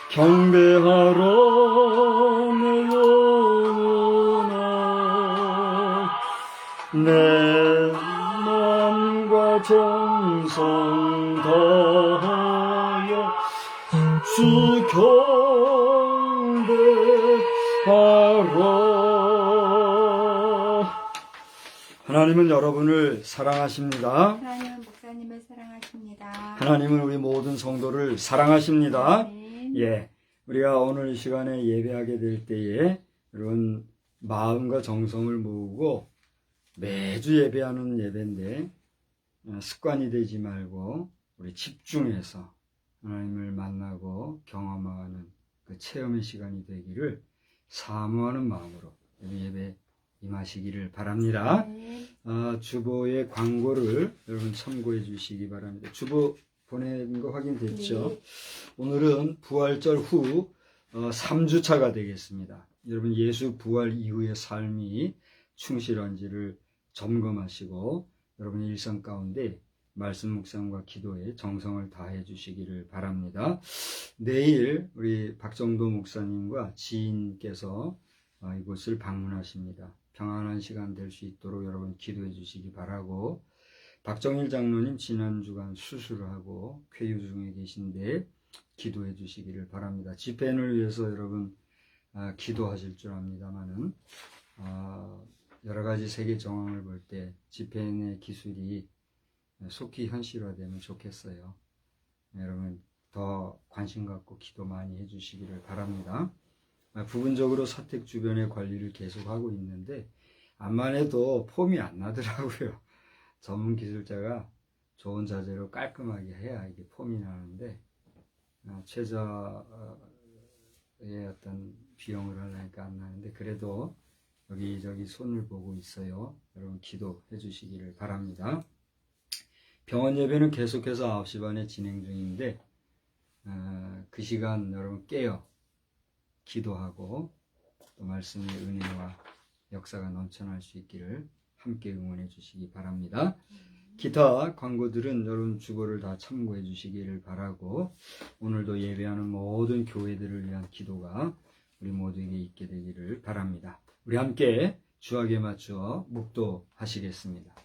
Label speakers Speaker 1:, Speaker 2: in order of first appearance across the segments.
Speaker 1: 경배하러 내 영혼아 내 마음과 정성 다하여 주 경배하라. 하나님은 여러분을 사랑하십니다.
Speaker 2: 하나님은 목사님을 사랑하십니다.
Speaker 1: 하나님은 우리 모든 성도를 사랑하십니다.
Speaker 2: 아멘.
Speaker 1: 예, 우리가 오늘 이 시간에 예배하게 될 때에 여러분 마음과 정성을 모으고 매주 예배하는 예배인데 습관이 되지 말고 우리 집중해서 하나님을 만나고 경험하는 그 체험의 시간이 되기를 사모하는 마음으로 예배 임하시기를 바랍니다. 주보의 광고를 여러분 참고해 주시기 바랍니다. 주보 보낸 거 확인됐죠?
Speaker 2: 네.
Speaker 1: 오늘은 부활절 후 3주차가 되겠습니다. 여러분 예수 부활 이후의 삶이 충실한지를 점검하시고 여러분의 일상 가운데 말씀 묵상과 기도에 정성을 다해 주시기를 바랍니다. 내일 우리 박정도 목사님과 지인께서 이곳을 방문하십니다. 평안한 시간 될 수 있도록 여러분 기도해 주시기 바라고, 박정일 장로님 지난 주간 수술을 하고 쾌유 중에 계신데 기도해 주시기를 바랍니다. 집회를 위해서 여러분 기도하실 줄 압니다만은 여러 가지 세계 정황을 볼 때 집회의 기술이 속히 현실화되면 좋겠어요. 여러분 더 관심 갖고 기도 많이 해주시기를 바랍니다. 부분적으로 사택 주변의 관리를 계속하고 있는데 암만 해도 폼이 안 나더라고요. 전문 기술자가 좋은 자재로 깔끔하게 해야 이게 폼이 나는데 최저의 어떤 비용을 하려니까 안 나는데 그래도 여기저기 손을 보고 있어요. 여러분 기도해 주시기를 바랍니다. 병원 예배는 계속해서 9시 반에 진행 중인데 그 시간 여러분 깨어 기도하고 또 말씀의 은혜와 역사가 넘쳐날 수 있기를 함께 응원해 주시기 바랍니다. 기타 광고들은 여러분 주보를 다 참고해 주시기를 바라고, 오늘도 예배하는 모든 교회들을 위한 기도가 우리 모두에게 있게 되기를 바랍니다. 우리 함께 주악에 맞추어 묵도하시겠습니다.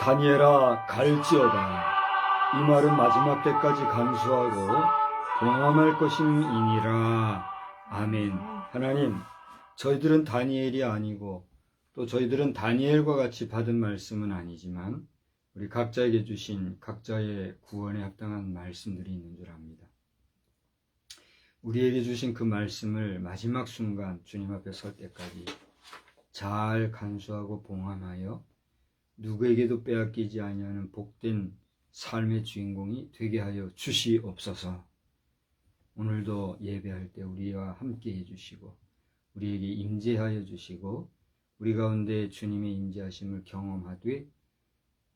Speaker 1: 다니엘아 갈지어다. 이 말은 마지막 때까지 간수하고 동함할 것임이니라. 아멘. 하나님, 저희들은 다니엘이 아니고 또 저희들은 다니엘과 같이 받은 말씀은 아니지만 우리 각자에게 주신 각자의 구원에 합당한 말씀들이 있는 줄 압니다. 우리에게 주신 그 말씀을 마지막 순간 주님 앞에 설 때까지 잘 간수하고 봉함하여 누구에게도 빼앗기지 아니하는 복된 삶의 주인공이 되게 하여 주시옵소서. 오늘도 예배할 때 우리와 함께 해주시고 우리에게 임재하여 주시고 우리 가운데 주님의 임재하심을 경험하되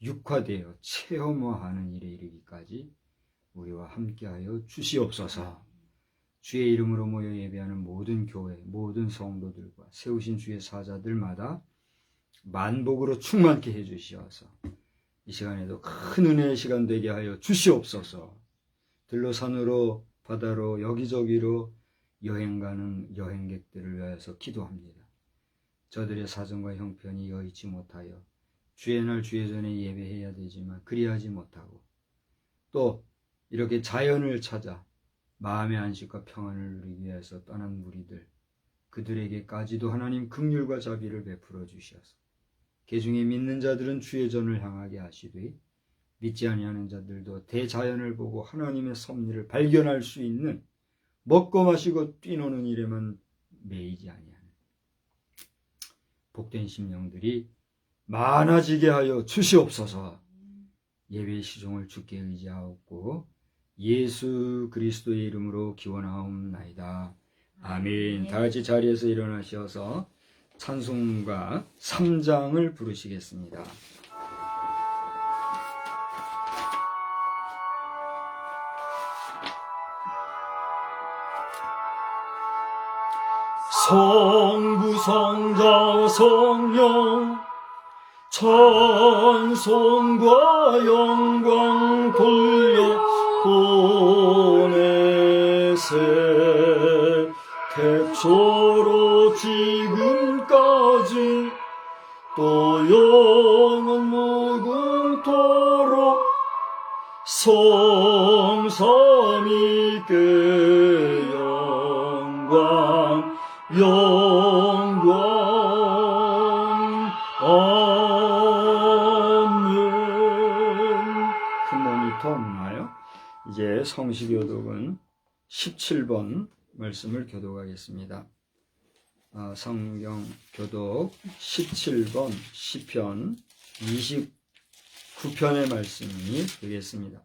Speaker 1: 육화되어 체험화하는 일에 이르기까지 우리와 함께하여 주시옵소서. 주의 이름으로 모여 예배하는 모든 교회, 모든 성도들과 세우신 주의 사자들마다 만복으로 충만케 해주시어서 이 시간에도 큰 은혜의 시간 되게 하여 주시옵소서. 들로 산으로 바다로 여기저기로 여행 가는 여행객들을 위하여서 기도합니다. 저들의 사정과 형편이 여의치 못하여 주의 날 주의 전에 예배해야 되지만 그리하지 못하고 또 이렇게 자연을 찾아 마음의 안식과 평안을 누리기 위해서 떠난 무리들, 그들에게까지도 하나님 긍휼과 자비를 베풀어 주시어서 개중에 믿는 자들은 주의 전을 향하게 하시되 믿지 아니하는 자들도 대자연을 보고 하나님의 섭리를 발견할 수 있는 먹고 마시고 뛰노는 일에만 매이지 아니하는 복된 심령들이 많아지게 하여 주시옵소서. 예배의 시종을 주께 의지하옵고 예수 그리스도의 이름으로 기원하옵나이다. 아멘. 다 같이 자리에서 일어나셔서 찬송가 3장을 부르시겠습니다.
Speaker 3: 성부 성자 성령 찬송과 영광 돌려 보내세. 태초로 지금까지 또 영원 무궁토록 성삼위께 영광 아멘.
Speaker 1: 큰 모니터 없나요? 이제 성시교독은 17번 말씀을 교독하겠습니다. 성경 교독 17번 시편 29편의 말씀이 되겠습니다.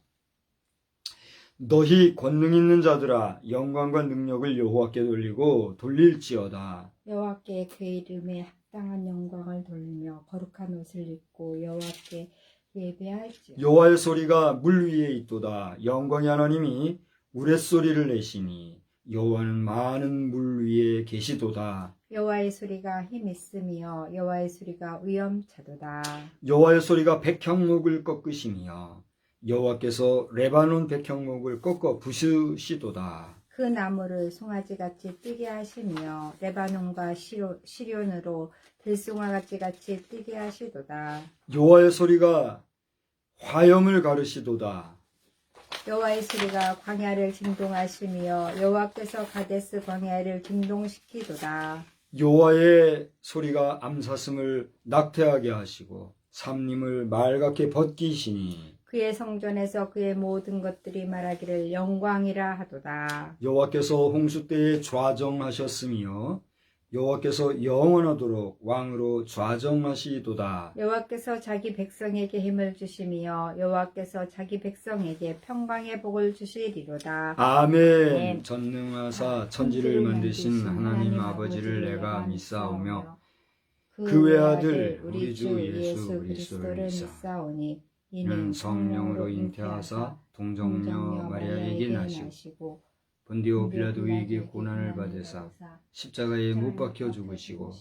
Speaker 1: 너희 권능 있는 자들아 영광과 능력을 여호와께 돌리고 돌릴지어다.
Speaker 2: 여호와께 그 이름에 합당한 영광을 돌리며 거룩한 옷을 입고 여호와께 예배할지어다.
Speaker 1: 여호와의 소리가 물 위에 있도다. 영광의 하나님이 우레소리를 내시니 여호와는 많은 물 위에 계시도다.
Speaker 2: 여호와의 소리가 힘 있으며 여호와의 소리가 위엄차도다.
Speaker 1: 여호와의 소리가 백향목을 꺾으시며 여호와께서 레바논 백향목을 꺾어 부수시도다.
Speaker 2: 그 나무를 송아지같이 뛰게 하시며 레바논과 시련으로 들송아같이 뛰게 하시도다.
Speaker 1: 여호와의 소리가 화염을 가르시도다.
Speaker 2: 여호와의 소리가 광야를 진동하시며 여호와께서 가데스 광야를 진동시키도다.
Speaker 1: 여호와의 소리가 암사슴을 낙태하게 하시고 삼림을 맑게 벗기시니
Speaker 2: 그의 성전에서 그의 모든 것들이 말하기를 영광이라 하도다.
Speaker 1: 여호와께서 홍수 때에 좌정하셨으며 여호와께서 영원하도록 왕으로 좌정하시도다.
Speaker 2: 여호와께서 자기 백성에게 힘을 주시며 여호와께서 자기 백성에게 평강의 복을 주시리로다.
Speaker 1: 아멘. 전능하사 천지를 만드신 하나님 아버지를 내가 믿사오며 그 외아들 우리 주 예수 그리스도를 믿사오니 이는 성령으로 잉태하사 동정녀 마리아에게 나시고 본디오 빌라도에게 고난을 받으사 십자가에 못 박혀 죽으시고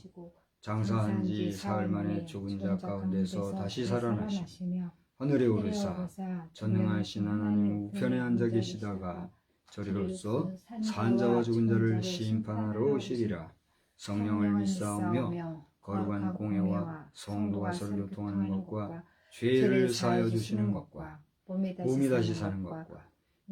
Speaker 1: 장사한 지 사흘 만에 죽은 자 가운데서 다시 살아나시며 하늘에 오르사 전능하신 하나님 우편에 앉아 계시다가 저리로서 산 자와 죽은 자를 심판하러 오시리라. 성령을 믿사오며 거룩한 공예와 성도가 서로 교통하는 것과 죄를 사하여 주시는 것과 몸이 다시 사는 것과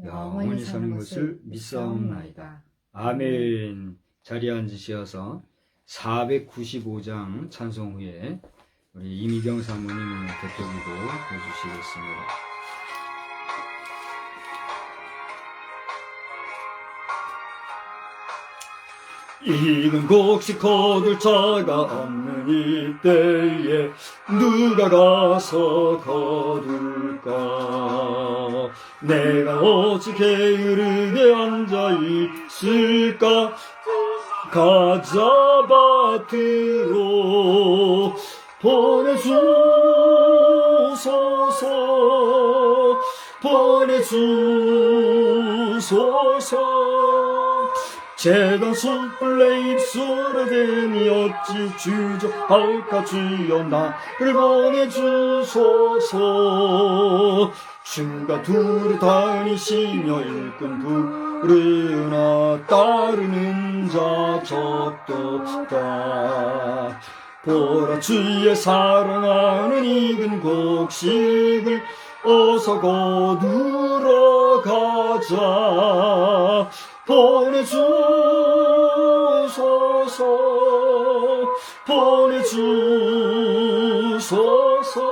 Speaker 1: 영원히 사는 것을 믿사옵나이다. 아멘. 자리에 앉으시어서 495장 찬송 후에 우리 이미경 사모님의 대표기도 해주시겠습니다.
Speaker 3: 이근 곡식 거둘 자가 없는 이때에 누가 가서 거둘까? 내가 어찌 게으르게 앉아있을까? 가자 밭으로 보내주소서 보내주소서. 재단 숯불 내 입술에 대니 어찌 주저할까? 주여 나를 보내주소서. 주가 두루 다니시며 일꾼 부르나 따르는 자 적도다. 보라 주의 사랑하는 익은 곡식을 어서 거두러 가자. 보내주소서 보내주소서.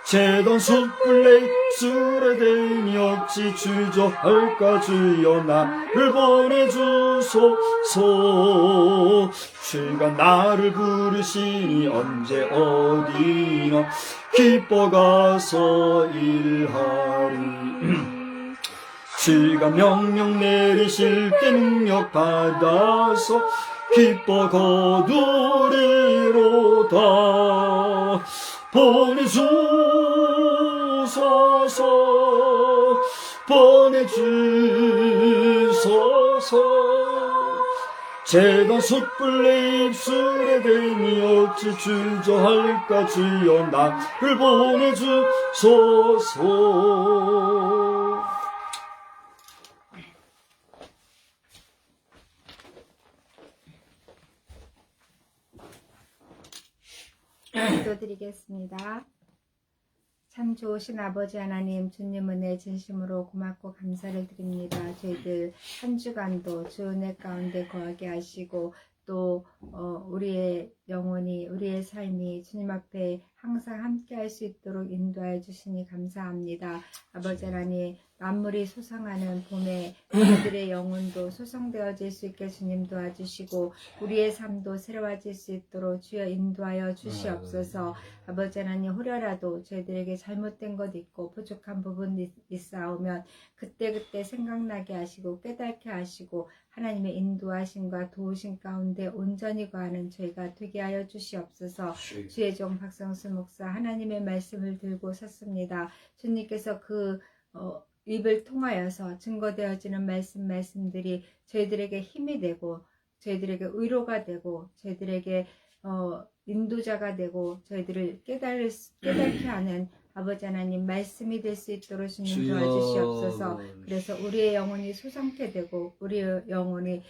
Speaker 3: 재단 숯불 내 입술에 대니 어찌 주저할까? 주여 나를 보내주소서. 주가 나를 부르시니 언제 어디나 기뻐 가서 일하리. 주가 명령 내리실 때 능력 받아서 기뻐 거두리로다. 보내주소서 보내주소서. 재단 숯불 내 입술에 대니 어찌 주저할까 주여 나를 보내주소서.
Speaker 2: 기도드리겠습니다. 참 좋으신 아버지 하나님, 주님 은혜 진심으로 고맙고 감사를 드립니다. 저희들 한 주간도 주 은혜 가운데 거하게 하시고 또 우리의 영혼이, 우리의 삶이 주님 앞에 항상 함께 할 수 있도록 인도하여 주시니 감사합니다. 아버지 하나님, 만물이 소성하는 봄에 우리들의 영혼도 소성되어질 수 있게 주님 도와주시고 우리의 삶도 새로워질 수 있도록 주여 인도하여 주시옵소서. 아버지 하나님, 혹여라도 저희들에게 잘못된 것 있고 부족한 부분이 있사오면 그때그때 생각나게 하시고 깨닫게 하시고 하나님의 인도하심과 도우심 가운데 온전히 거하는 저희가 되게 하여 주시옵소서. 주의 종 박성수 목사 하나님의 말씀을 들고 섰습니다. 주님께서 그 입을 통하여서 증거되어지는 말씀들이 저희들에게 힘이 되고 저희들에게 위로가 되고 저희들에게 인도자가 되고 저희들을 깨닫게 하는 아버지 하나님 말씀이 될 수 있도록 주님 도와주시옵소서. 그래서 우리의 영혼이 소성케 되고 우리의 영혼이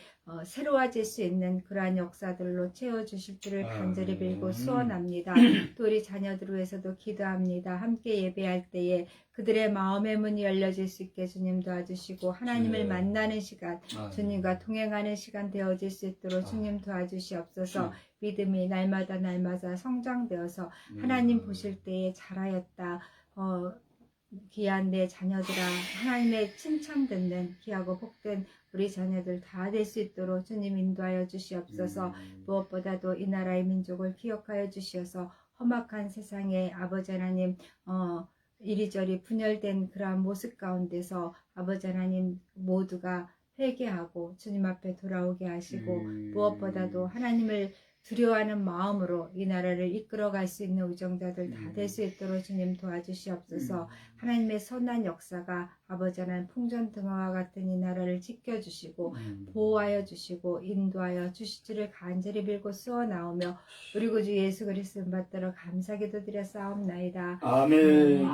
Speaker 2: 새로워질 수 있는 그러한 역사들로 채워주실 줄을 간절히 빌고 소원합니다. 또 우리 자녀들을 위해서도 기도합니다. 함께 예배할 때에 그들의 마음의 문이 열려질 수 있게 주님 도와주시고 하나님을 만나는 시간, 주님과 동행하는 시간 되어질 수 있도록 주님 도와주시옵소서. 믿음이 날마다 성장되어서 하나님 보실 때에 잘하였다, 귀한 내 자녀들아, 하나님의 칭찬 듣는 귀하고 복된 우리 자녀들 다 될 수 있도록 주님 인도하여 주시옵소서. 무엇보다도 이 나라의 민족을 기억하여 주시어서 험악한 세상에 아버지 하나님 이리저리 분열된 그러한 모습 가운데서 아버지 하나님 모두가 회개하고 주님 앞에 돌아오게 하시고 무엇보다도 하나님을 두려워하는 마음으로 이 나라를 이끌어갈 수 있는 우정자들 다 될 수 있도록 주님 도와주시옵소서. 하나님의 선한 역사가 아버지 하나님 풍전등화와 같은 이 나라를 지켜주시고 보호하여 주시고 인도하여 주실 줄을 간절히 빌고 쏘아나오며 우리 구주 예수 그리스도 받들어 감사 기도드려 싸움나이다.
Speaker 3: 아멘.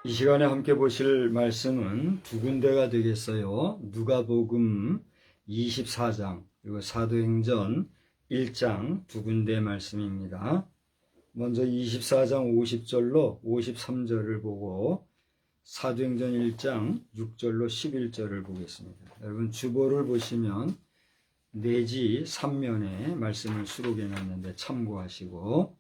Speaker 1: 이 시간에 함께 보실 말씀은 두 군데가 되겠어요. 누가복음 24장 그리고 사도행전 1장 두 군데 말씀입니다. 먼저 24장 50절로 53절을 보고 사도행전 1장 6절로 11절을 보겠습니다. 여러분 주보를 보시면 내지 3면에 말씀을 수록해 놨는데 참고하시고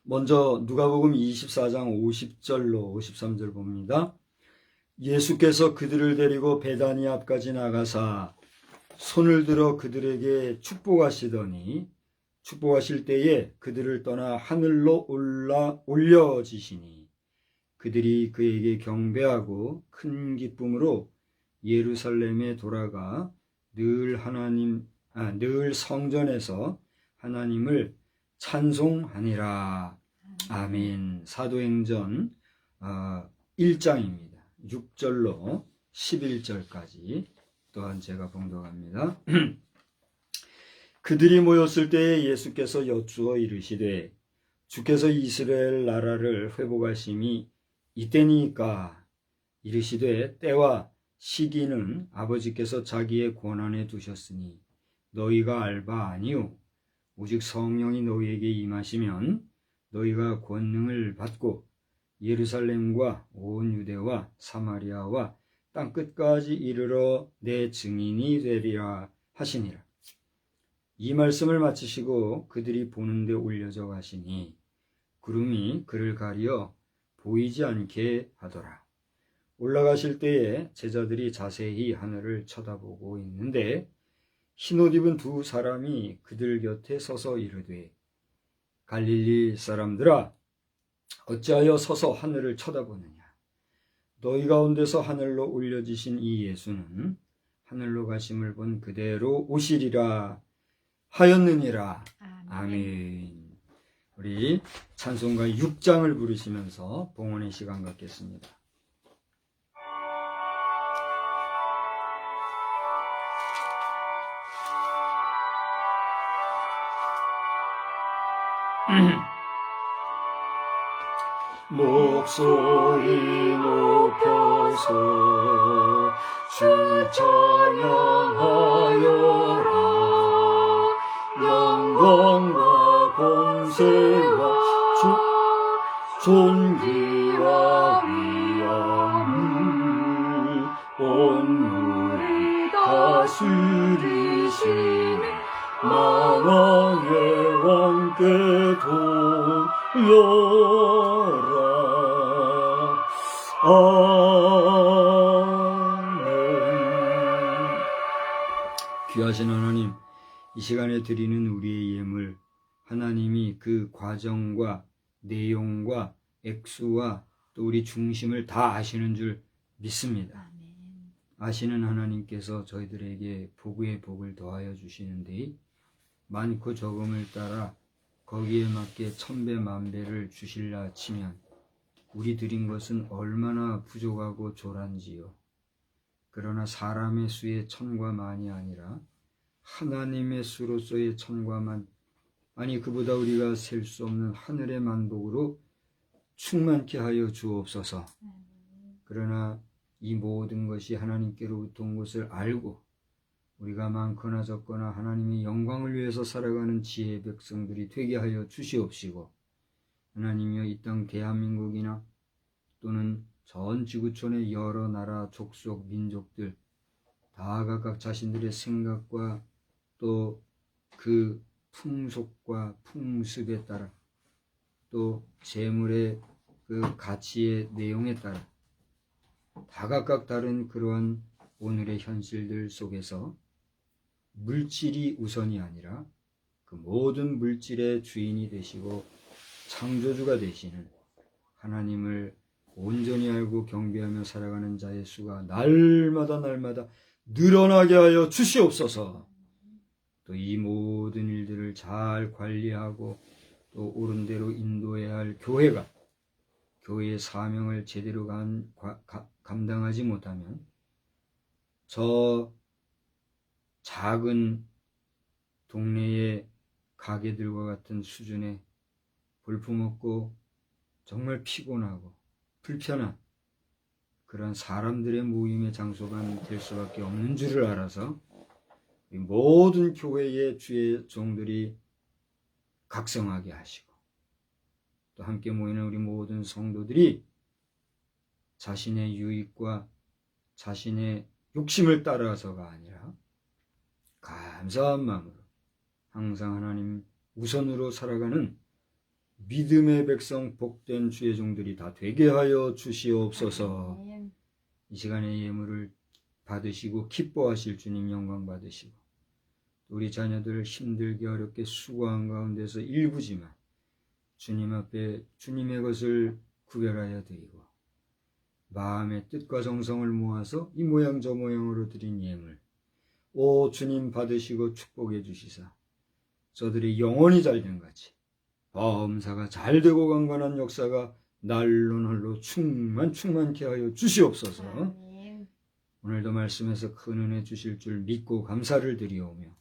Speaker 1: 먼저 누가복음 24장 50절로 53절 봅니다. 예수께서 그들을 데리고 베다니 앞까지 나가사 손을 들어 그들에게 축복하시더니 축복하실 때에 그들을 떠나 하늘로 올려지시니 그들이 그에게 경배하고 큰 기쁨으로 예루살렘에 돌아가 늘 성전에서 하나님을 찬송하니라. 아멘. 사도행전 1장입니다. 6절로 11절까지 또한 제가 봉독합니다. 그들이 모였을 때에 예수께서 여쭈어 이르시되 주께서 이스라엘 나라를 회복하심이 이때니까 이르시되 때와 시기는 아버지께서 자기의 권한에 두셨으니 너희가 알 바 아니요 오직 성령이 너희에게 임하시면 너희가 권능을 받고 예루살렘과 온 유대와 사마리아와 땅끝까지 이르러 내 증인이 되리라 하시니라. 이 말씀을 마치시고 그들이 보는 데 올려져 가시니 구름이 그를 가리어 보이지 않게 하더라. 올라가실 때에 제자들이 자세히 하늘을 쳐다보고 있는데 흰옷 입은 두 사람이 그들 곁에 서서 이르되 갈릴리 사람들아 어찌하여 서서 하늘을 쳐다보느냐. 너희 가운데서 하늘로 올려지신 이 예수는 하늘로 가심을 본 그대로 오시리라 하였느니라.
Speaker 2: 아멘.
Speaker 1: 아멘. 우리 찬송가 6장을 부르시면서 봉헌의 시간 갖겠습니다.
Speaker 3: 목소리 높여서 주 찬양하여라. 영광과 권세와 존귀와 위엄을 온누리 다스리시는 만왕의 왕께 돌려라. 아멘.
Speaker 1: 귀하신 하나님, 이 시간에 드리는 우리의 예물, 하나님이 그 과정과 내용과 액수와 또 우리 중심을 다 아시는 줄 믿습니다.
Speaker 2: 아멘.
Speaker 1: 아시는 하나님께서 저희들에게 복의 복을 더하여 주시는데 많고 적음을 따라 거기에 맞게 천배 만배를 주실라 치면 우리 드린 것은 얼마나 부족하고 조란지요. 그러나 사람의 수의 천과 만이 아니라 하나님의 수로서의 천과 만, 아니 그보다 우리가 셀 수 없는 하늘의 만복으로 충만케 하여 주옵소서. 그러나 이 모든 것이 하나님께로부터 온 것을 알고 우리가 많거나 적거나 하나님의 영광을 위해서 살아가는 지혜의 백성들이 되게 하여 주시옵시고, 하나님이여 이 땅 대한민국이나 또는 전 지구촌의 여러 나라 족속 민족들 다 각각 자신들의 생각과 또 그 풍속과 풍습에 따라 또 재물의 그 가치의 내용에 따라 다 각각 다른 그러한 오늘의 현실들 속에서 물질이 우선이 아니라 그 모든 물질의 주인이 되시고 창조주가 되시는 하나님을 온전히 알고 경배하며 살아가는 자의 수가 날마다 늘어나게 하여 주시옵소서. 또 이 모든 일들을 잘 관리하고 또 옳은 대로 인도해야 할 교회가 교회의 사명을 제대로 감당하지 못하면 저 작은 동네의 가게들과 같은 수준의 볼품없고 정말 피곤하고 불편한 그런 사람들의 모임의 장소가 될 수밖에 없는 줄을 알아서 이 모든 교회의 주의 종들이 각성하게 하시고 또 함께 모이는 우리 모든 성도들이 자신의 유익과 자신의 욕심을 따라서가 아니라 감사한 마음으로 항상 하나님 우선으로 살아가는 믿음의 백성 복된 주의 종들이 다 되게 하여 주시옵소서. 이 시간에 예물을 받으시고 기뻐하실 주님 영광 받으시고 우리 자녀들 힘들게 어렵게 수고한 가운데서 일부지만 주님 앞에 주님의 것을 구별하여 드리고 마음의 뜻과 정성을 모아서 이 모양 저 모양으로 드린 예물 오 주님 받으시고 축복해 주시사 저들이 영원히 잘된 같이 범사가 잘되고 강건한 역사가 날로 충만케 하여 주시옵소서.
Speaker 2: 아멘.
Speaker 1: 오늘도 말씀에서 큰 은혜 주실 줄 믿고 감사를 드리오며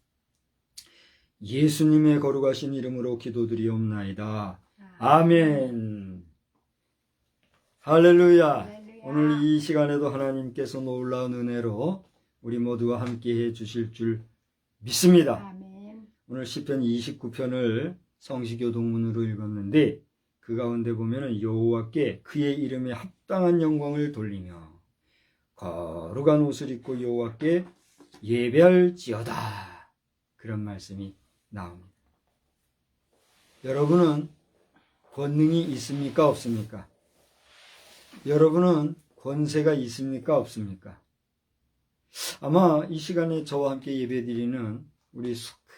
Speaker 1: 예수님의 거룩하신 이름으로 기도드리옵나이다. 아멘. 할렐루야.
Speaker 2: 할렐루야.
Speaker 1: 오늘 이 시간에도 하나님께서 놀라운 은혜로 우리 모두와 함께 해 주실 줄 믿습니다.
Speaker 2: 아멘.
Speaker 1: 오늘 시편 29편을 성시교 동문으로 읽었는데 그 가운데 보면은 여호와께 그의 이름에 합당한 영광을 돌리며 거룩한 옷을 입고 여호와께 예배할지어다 그런 말씀이 나옵니다. 여러분은 권능이 있습니까 없습니까? 여러분은 권세가 있습니까 없습니까? 아마 이 시간에 저와 함께 예배드리는 우리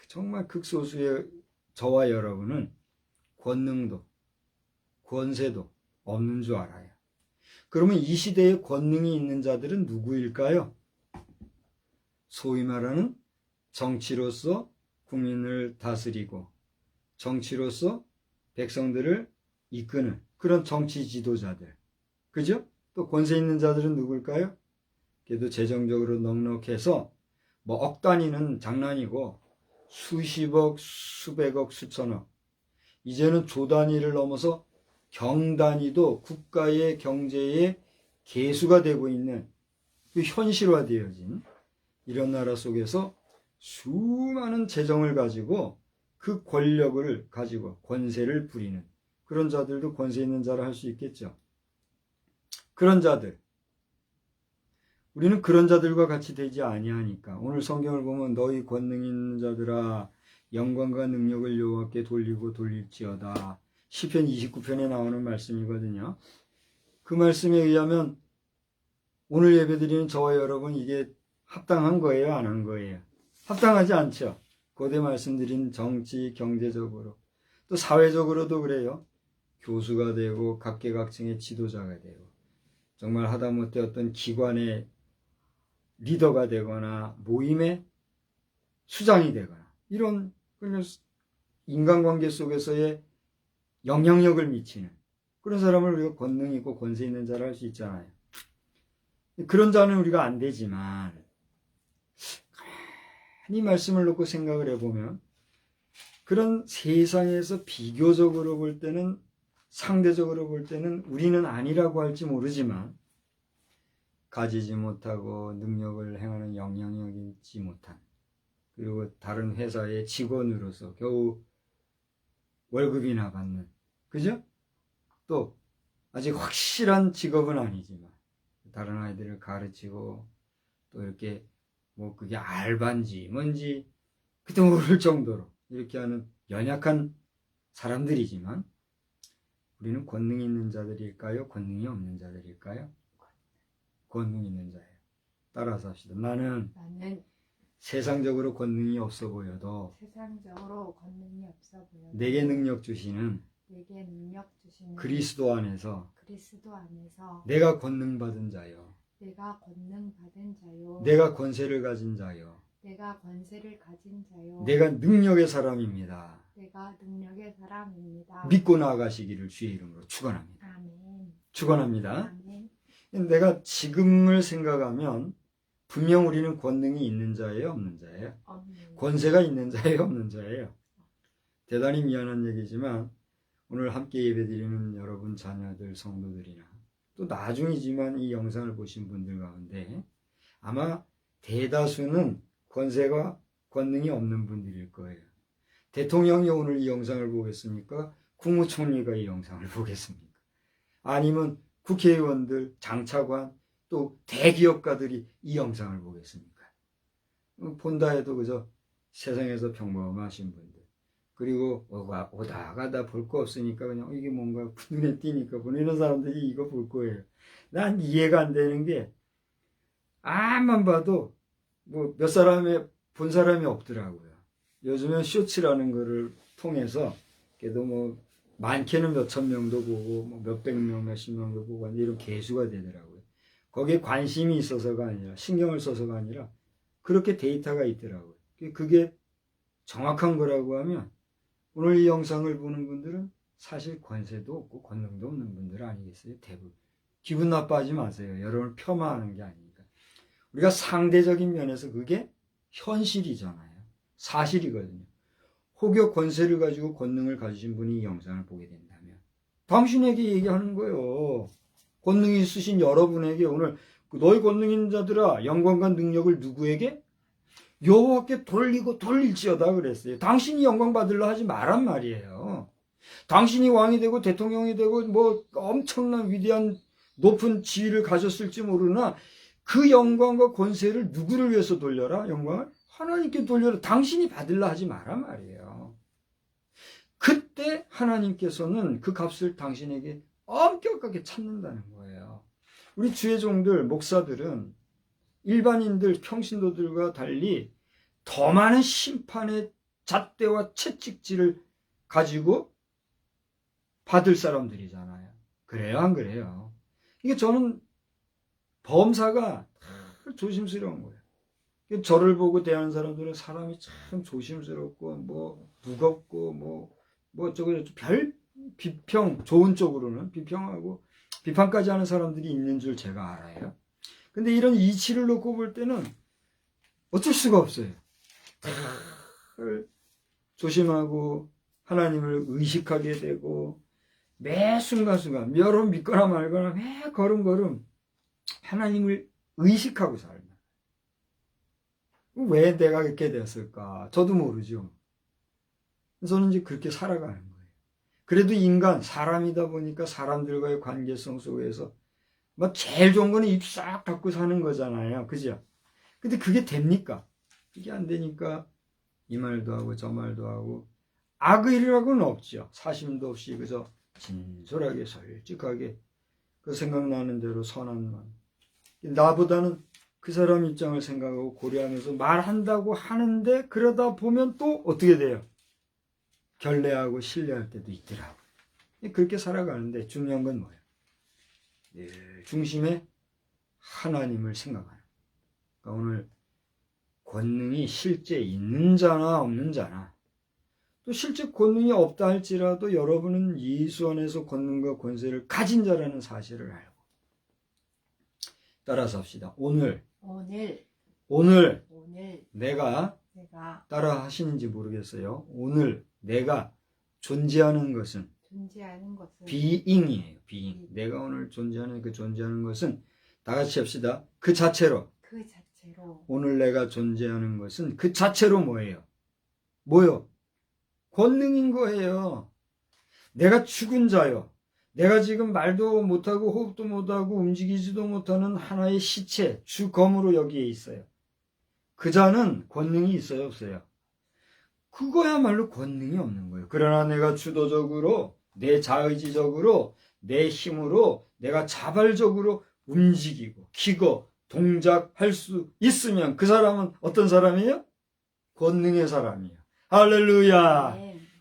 Speaker 1: 정말 극소수의 저와 여러분은 권능도 권세도 없는 줄 알아요. 그러면 이 시대에 권능이 있는 자들은 누구일까요? 소위 말하는 정치로서 국민을 다스리고 정치로서 백성들을 이끄는 그런 정치 지도자들. 그죠? 또 권세 있는 자들은 누굴까요? 그래도 재정적으로 넉넉해서 뭐 억 단위는 장난이고 수십억, 수백억, 수천억. 이제는 조 단위를 넘어서 경 단위도 국가의 경제의 계수가 되고 있는 그 현실화되어진 이런 나라 속에서 수많은 재정을 가지고 그 권력을 가지고 권세를 부리는 그런 자들도 권세 있는 자라 할 수 있겠죠. 그런 자들, 우리는 그런 자들과 같이 되지 아니하니까 오늘 성경을 보면 너희 권능 있는 자들아 영광과 능력을 여호와께 돌리고 돌릴지어다. 시편 29편에 나오는 말씀이거든요. 그 말씀에 의하면 오늘 예배드리는 저와 여러분 이게 합당한 거예요? 안 한 거예요? 합당하지 않죠. 고대 말씀드린 정치, 경제적으로 또 사회적으로도 그래요. 교수가 되고 각계각층의 지도자가 되고 정말 하다못해 어떤 기관의 리더가 되거나 모임의 수장이 되거나 이런 인간관계 속에서의 영향력을 미치는 그런 사람을 우리가 권능 있고 권세 있는 자라 할 수 있잖아요. 그런 자는 우리가 안 되지만 이 말씀을 놓고 생각을 해보면 그런 세상에서 비교적으로 볼 때는 상대적으로 볼 때는 우리는 아니라고 할지 모르지만 가지지 못하고 능력을 행하는 영향력이 있지 못한 그리고 다른 회사의 직원으로서 겨우 월급이나 받는 그죠? 또 아직 확실한 직업은 아니지만 다른 아이들을 가르치고 또 이렇게 뭐 그게 알바인지 뭔지 그때 모를 정도로 이렇게 하는 연약한 사람들이지만 우리는 권능 있는 자들일까요? 권능이 없는 자들일까요? 권능 있는 자예요. 따라서 합시다. 나는 세상적으로 권능이 없어 보여도
Speaker 2: 세상적으로 권능이 없어 보여도
Speaker 1: 내게 능력 주시는
Speaker 2: 내게 능력 주시는
Speaker 1: 그리스도 안에서
Speaker 2: 내가
Speaker 1: 권능 받은 자요.
Speaker 2: 내가 권능 받은 자요.
Speaker 1: 내가 권세를 가진 자요.
Speaker 2: 내가 권세를 가진 자요.
Speaker 1: 내가 능력의 사람입니다.
Speaker 2: 내가 능력의 사람입니다.
Speaker 1: 믿고 나아가시기를 주의 이름으로 축원합니다.
Speaker 2: 아멘.
Speaker 1: 축원합니다.
Speaker 2: 아멘.
Speaker 1: 내가 지금을 생각하면 분명 우리는 권능이 있는 자예요, 없는 자예요? 권세가 있는 자예요, 없는 자예요? 대단히 미안한 얘기지만 오늘 함께 예배드리는 여러분 자녀들, 성도들이나 또 나중이지만 이 영상을 보신 분들 가운데 아마 대다수는 권세가 권능이 없는 분들일 거예요. 대통령이 오늘 이 영상을 보겠습니까? 국무총리가 이 영상을 보겠습니까? 아니면 국회의원들, 장차관, 또 대기업가들이 이 영상을 보겠습니까? 본다 해도 그저 세상에서 평범하신 분들. 그리고 오다가다 볼 거 없으니까 그냥 이게 뭔가 눈에 띄니까 보내는 사람들이 이거 볼 거예요. 난 이해가 안 되는 게 암만 봐도 뭐 몇 사람에 본 사람이 없더라고요. 요즘엔 쇼츠라는 거를 통해서 그래도 뭐 많게는 몇천 명도 보고 뭐 몇백 명, 몇십 명도 보고 이런 개수가 되더라고요. 거기에 관심이 있어서가 아니라 신경을 써서가 아니라 그렇게 데이터가 있더라고요. 그게 정확한 거라고 하면 오늘 이 영상을 보는 분들은 사실 권세도 없고 권능도 없는 분들 아니겠어요? 대부분. 기분 나빠하지 마세요. 여러분을 폄하하는 게 아니니까. 우리가 상대적인 면에서 그게 현실이잖아요. 사실이거든요. 혹여 권세를 가지고 권능을 가지신 분이 이 영상을 보게 된다면 당신에게 얘기하는 거예요. 권능이 있으신 여러분에게 오늘 너희 권능 있는 자들아 영광과 능력을 누구에게? 여호와께 돌리고 돌릴지어다 그랬어요. 당신이 영광 받으려 하지 말란 말이에요. 당신이 왕이 되고 대통령이 되고 뭐 엄청난 위대한 높은 지위를 가졌을지 모르나 그 영광과 권세를 누구를 위해서 돌려라? 영광을? 하나님께 돌려라. 당신이 받으려 하지 말란 말이에요. 그때 하나님께서는 그 값을 당신에게 엄격하게 찾는다는 거예요. 우리 주의 종들, 목사들은 일반인들, 평신도들과 달리 더 많은 심판의 잣대와 채찍질을 가지고 받을 사람들이잖아요. 그래요, 안 그래요? 이게 저는 범사가 조심스러운 거예요. 저를 보고 대하는 사람들은 사람이 참 조심스럽고 뭐 무겁고 뭐 어쩌고 별 비평 좋은 쪽으로는 비평하고 비판까지 하는 사람들이 있는 줄 제가 알아요. 근데 이런 이치를 놓고 볼 때는 어쩔 수가 없어요. 조심하고 하나님을 의식하게 되고 매 순간순간 여러분 믿거나 말거나 매 걸음걸음 하나님을 의식하고 살면 왜 내가 이렇게 됐을까? 저도 모르죠. 저는 이제 그렇게 살아가는 거예요. 그래도 인간, 사람이다 보니까 사람들과의 관계성 속에서 뭐 제일 좋은 거는 입 싹 닫고 사는 거잖아요. 그죠? 근데 그게 됩니까? 그게 안 되니까 이 말도 하고 저 말도 하고 악의라고는 없죠. 사심도 없이 그저 진솔하게 솔직하게 그 생각나는 대로 선한 말. 나보다는 그 사람 입장을 생각하고 고려하면서 말한다고 하는데 그러다 보면 또 어떻게 돼요? 결례하고 신뢰할 때도 있더라고요. 그렇게 살아가는데 중요한 건 뭐예요? 중심에 하나님을 생각하는. 그러니까 오늘 권능이 실제 있는 자나 없는 자나 또 실제 권능이 없다 할지라도 여러분은 예수 안에서 권능과 권세를 가진 자라는 사실을 알고 따라서 합시다. 오늘 내가 따라 하시는지 모르겠어요. 오늘 내가 존재하는 것은 being이에요. being. 내가 오늘 존재하는 그 존재하는 것은 다 같이 합시다. 그 자체로 오늘 내가 존재하는 것은 그 자체로 뭐예요? 뭐요? 권능인 거예요. 내가 죽은 자요. 내가 지금 말도 못하고 호흡도 못하고 움직이지도 못하는 하나의 시체, 주검으로 여기에 있어요. 그 자는 권능이 있어요, 없어요? 그거야말로 권능이 없는 거예요. 그러나 내가 주도적으로, 내 자의지적으로, 내 힘으로, 내가 자발적으로 움직이고, 기거, 동작할 수 있으면 그 사람은 어떤 사람이에요? 권능의 사람이에요. 할렐루야.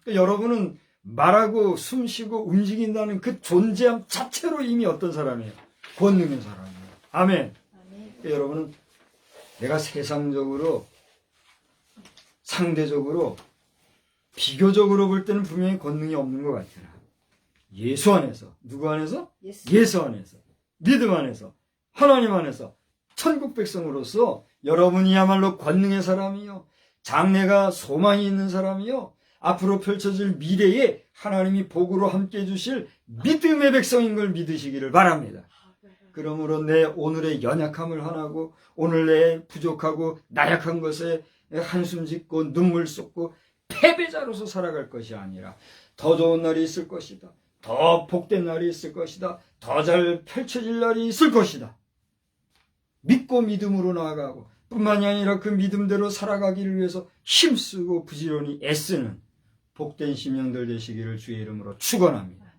Speaker 1: 그러니까 여러분은 말하고 숨쉬고 움직인다는 그 존재함 자체로 이미 어떤 사람이에요? 권능의 사람이에요. 아멘. 그러니까 여러분은 내가 세상적으로 상대적으로 비교적으로 볼 때는 분명히 권능이 없는 것 같으나 예수 안에서 누구 안에서? 예수 안에서 믿음 안에서 하나님 안에서 천국 백성으로서 여러분이야말로 권능의 사람이요 장래가 소망이 있는 사람이요 앞으로 펼쳐질 미래에 하나님이 복으로 함께 해주실 믿음의 백성인 걸 믿으시기를 바랍니다. 그러므로 내 오늘의 연약함을 화나고 오늘 내 부족하고 나약한 것에 한숨 짓고 눈물 쏟고 패배자로서 살아갈 것이 아니라 더 좋은 날이 있을 것이다. 더 복된 날이 있을 것이다. 더 잘 펼쳐질 날이 있을 것이다. 믿고 믿음으로 나아가고 뿐만이 아니라 그 믿음대로 살아가기를 위해서 힘쓰고 부지런히 애쓰는 복된 심령들 되시기를 주의 이름으로 축원합니다.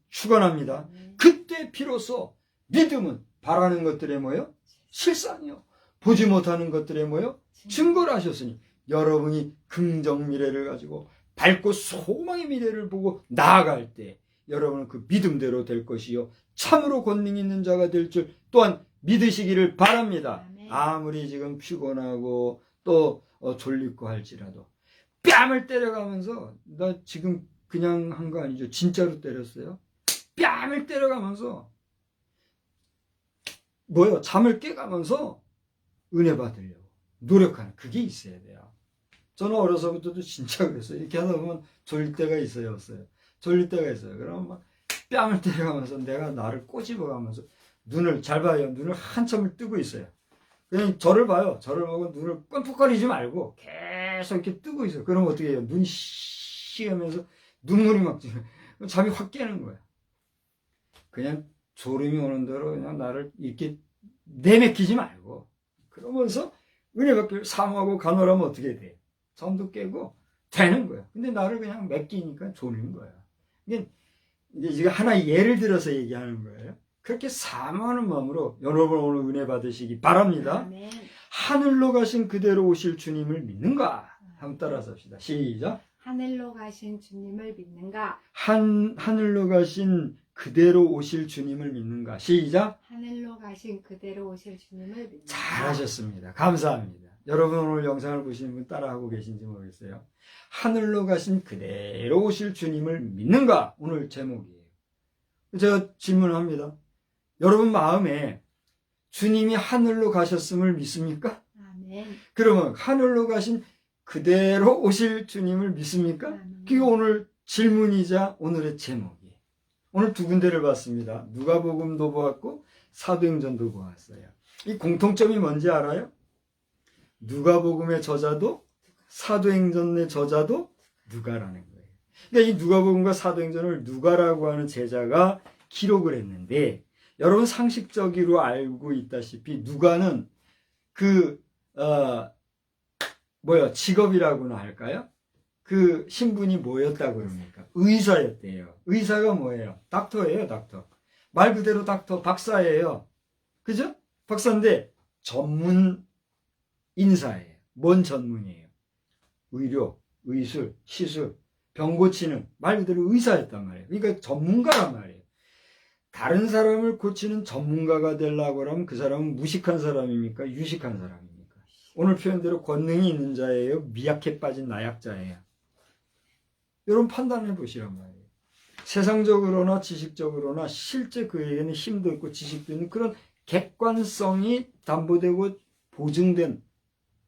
Speaker 1: 축원합니다. 그때 비로소 믿음은 바라는 것들에 뭐요? 실상이요. 보지 못하는 것들에 뭐요? 증거를 하셨으니 여러분이 긍정 미래를 가지고 밝고 소망의 미래를 보고 나아갈 때 여러분은 그 믿음대로 될 것이요 참으로 권능 있는 자가 될 줄 또한 믿으시기를 바랍니다. 아무리 지금 피곤하고 또 졸립고 할지라도 뺨을 때려가면서 나 지금 그냥 한 거 아니죠. 진짜로 때렸어요. 뺨을 때려가면서 뭐요? 잠을 깨가면서 은혜 받으려고 노력하는 그게 있어야 돼요. 저는 어려서부터도 진짜 그랬어요. 이렇게 하다 보면 졸릴 때가 있어요, 없어요? 졸릴 때가 있어요. 그러면 막 뺨을 때려가면서 내가 나를 꼬집어가면서 눈을 잘 봐요. 눈을 한참을 뜨고 있어요. 그냥 저를 봐요. 저를 보고 눈을 끔찍거리지 말고 계속 이렇게 뜨고 있어요. 그럼 어떻게 해요? 눈이 쉬면서 눈물이 막 잠이 확 깨는 거야. 그냥 졸음이 오는 대로 그냥 나를 이렇게 내맡기지 말고 그러면서 은혜 받기를 사모하고 간호하면 어떻게 돼? 잠도 깨고 되는 거야. 근데 나를 그냥 맡기니까 졸린 거야. 이게 이제 하나 예를 들어서 얘기하는 거예요. 그렇게 사모하는 마음으로 여러분 오늘 은혜 받으시기 바랍니다.
Speaker 2: 아멘.
Speaker 1: 하늘로 가신 그대로 오실 주님을 믿는가? 한번 따라서 합시다. 시작.
Speaker 2: 하늘로 가신 주님을 믿는가?
Speaker 1: 하늘로 가신 그대로 오실 주님을 믿는가? 시작.
Speaker 2: 하늘로 가신 그대로 오실 주님을 믿는가?
Speaker 1: 잘하셨습니다. 감사합니다. 여러분 오늘 영상을 보시는 분 따라하고 계신지 모르겠어요. 하늘로 가신 그대로 오실 주님을 믿는가? 오늘 제목이에요. 제가 질문합니다. 여러분 마음에 주님이 하늘로 가셨음을 믿습니까?
Speaker 2: 아멘.
Speaker 1: 그러면 하늘로 가신 그대로 오실 주님을 믿습니까?
Speaker 2: 아멘.
Speaker 1: 그게 오늘 질문이자 오늘의 제목이에요. 오늘 두 군데를 봤습니다. 누가복음도 보았고 사도행전도 보았어요. 이 공통점이 뭔지 알아요? 누가복음의 저자도 사도행전의 저자도 누가라는 거예요. 그러니까 이 누가복음과 사도행전을 누가라고 하는 제자가 기록을 했는데 여러분 상식적으로 알고 있다시피 누가는 직업이라고나 할까요? 그 신분이 뭐였다고 그럽니까? 의사였대요. 의사가 뭐예요? 닥터예요, 닥터. 말 그대로 닥터, 박사예요. 그죠? 박사인데 전문 인사예요. 뭔 전문이에요? 의료, 의술, 시술, 병 고치는 말 그대로 의사였단 말이에요. 그러니까 전문가란 말이에요. 다른 사람을 고치는 전문가가 되려고 하면 그 사람은 무식한 사람입니까? 유식한 사람입니까? 오늘 표현대로 권능이 있는 자예요? 미약해 빠진 나약자예요? 여러분 판단해 보시란 말이에요. 세상적으로나 지식적으로나 실제 그에게는 힘도 있고 지식도 있는 그런 객관성이 담보되고 보증된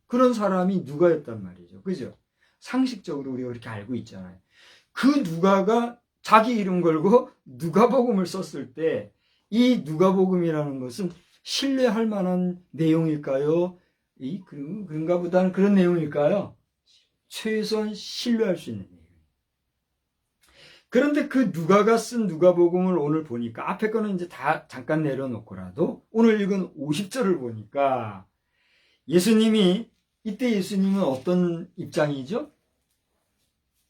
Speaker 1: 그런 사람이 누가였단 말이죠. 그죠? 상식적으로 우리가 그렇게 알고 있잖아요. 그 누가가 자기 이름 걸고 누가복음을 썼을 때 이 누가복음이라는 것은 신뢰할 만한 내용일까요? 그런가 보다는 그런 내용일까요? 최소한 신뢰할 수 있는 내용. 그런데 그 누가가 쓴 누가복음을 오늘 보니까 앞에 거는 이제 다 잠깐 내려놓고라도 오늘 읽은 50절을 보니까 이때 예수님은 어떤 입장이죠?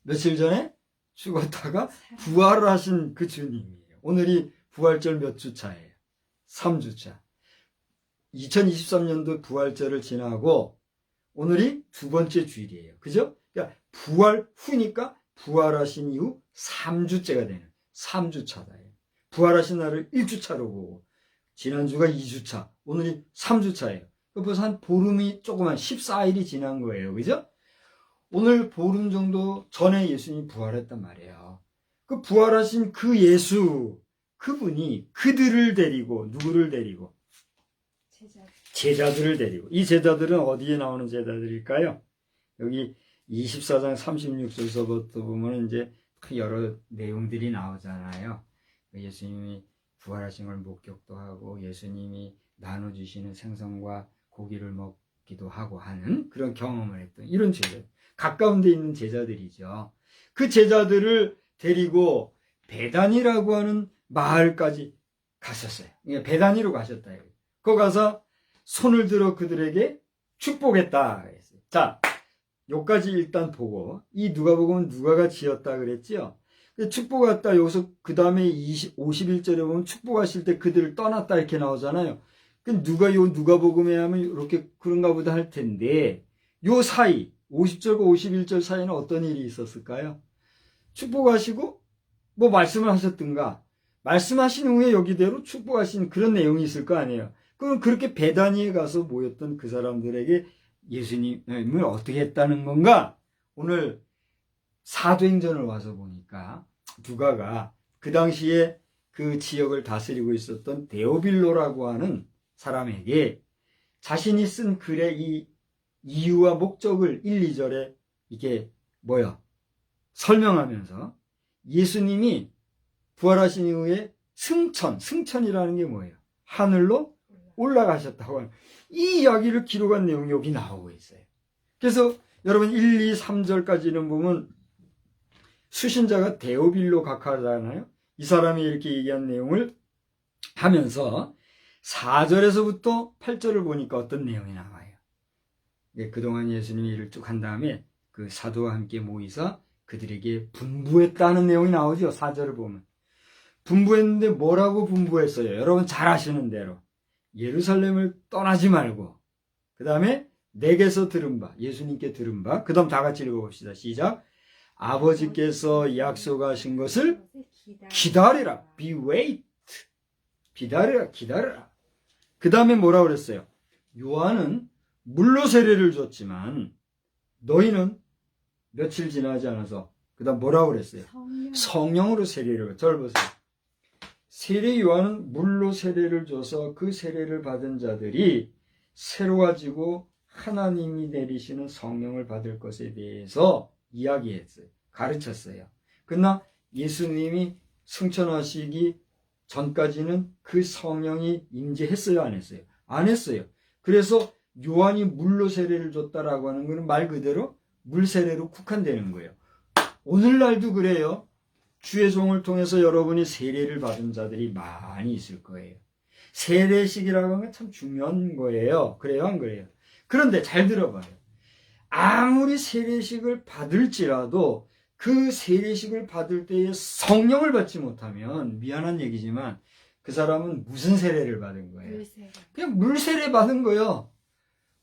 Speaker 1: 며칠 전에 죽었다가 부활을 하신 그 주님이에요. 오늘이 부활절 몇 주차예요? 3주차. 2023년도 부활절을 지나고 오늘이 두 번째 주일이에요. 그죠? 그러니까 부활 후니까 부활하신 이후 3주째가 되는 3주차다. 부활하신 날을 1주차로 보고 지난주가 2주차, 오늘이 3주차예요. 벌써 한 보름이 조그만 14일이 지난 거예요. 그죠? 오늘 보름 정도 전에 예수님이 부활했단 말이에요. 그 부활하신 그 예수, 그분이 그들을 데리고, 누구를 데리고? 제자들을 데리고. 이 제자들은 어디에 나오는 제자들일까요? 여기 24장 36절서부터 보면 이제 여러 내용들이 나오잖아요. 예수님이 부활하신 걸 목격도 하고, 예수님이 나눠주시는 생선과 고기를 먹기도 하고 하는 그런 경험을 했던 이런 제자들. 가까운 데 있는 제자들이죠. 그 제자들을 데리고 베단이라고 하는 마을까지 갔었어요. 베단이로 가셨다. 거기 가서 손을 들어 그들에게 축복했다. 자, 여기까지 일단 보고 이 누가복음은 누가가 지었다 그랬죠. 축복했다. 여기서 그 다음에 51절에 보면 축복하실 때 그들을 떠났다 이렇게 나오잖아요. 누가복음에 하면 이렇게 그런가 보다 할 텐데 요 사이 50절과 51절 사이에는 어떤 일이 있었을까요? 축복하시고 뭐 말씀을 하셨든가 말씀하신 후에 여기대로 축복하신 그런 내용이 있을 거 아니에요. 그럼 그렇게 베다니에 가서 모였던 그 사람들에게 예수님을 어떻게 했다는 건가? 오늘 사도행전을 와서 보니까 누가가 그 당시에 그 지역을 다스리고 있었던 데오빌로라고 하는 사람에게 자신이 쓴 글의 이 이유와 목적을 1, 2절에 이게 설명하면서 예수님이 부활하신 이후에 승천이라는 게 뭐예요? 하늘로 올라가셨다고 하는 이 이야기를 기록한 내용이 여기 나오고 있어요. 그래서 여러분 1, 2, 3절까지는 보면 수신자가 데오빌로 각하잖아요. 이 사람이 이렇게 얘기한 내용을 하면서 4절에서부터 8절을 보니까 어떤 내용이 나와요. 그동안 예수님이 일을 쭉 한 다음에 그 사도와 함께 모이서 그들에게 분부했다는 내용이 나오죠. 4절을 보면. 분부했는데 뭐라고 분부했어요? 여러분 잘 아시는 대로. 예루살렘을 떠나지 말고 그 다음에 내게서 들은 바, 예수님께 들은 바, 그 다음 다 같이 읽어봅시다. 시작. 아버지께서 약속하신 것을 기다리라. Be wait. 기다리라. 그 다음에 뭐라고 그랬어요? 요한은 물로 세례를 줬지만 너희는 며칠 지나지 않아서 그 다음 뭐라고 그랬어요? 성령으로 세례를. 저를 보세요. 세례 요한은 물로 세례를 줘서 그 세례를 받은 자들이 새로워지고 하나님이 내리시는 성령을 받을 것에 대해서 이야기했어요. 가르쳤어요. 그러나 예수님이 승천하시기 전까지는 그 성령이 임재했어요, 안 했어요? 안 했어요. 그래서 요한이 물로 세례를 줬다라고 하는 것은 말 그대로 물 세례로 국한되는 거예요. 오늘날도 그래요. 주의 종을 통해서 여러분이 세례를 받은 자들이 많이 있을 거예요. 세례식이라고 하는 건 참 중요한 거예요. 그래요, 안 그래요? 그런데 잘 들어봐요. 아무리 세례식을 받을지라도 그 세례식을 받을 때에 성령을 받지 못하면 미안한 얘기지만 그 사람은 무슨 세례를 받은 거예요?
Speaker 2: 물세례.
Speaker 1: 그냥 물세례 받은 거예요.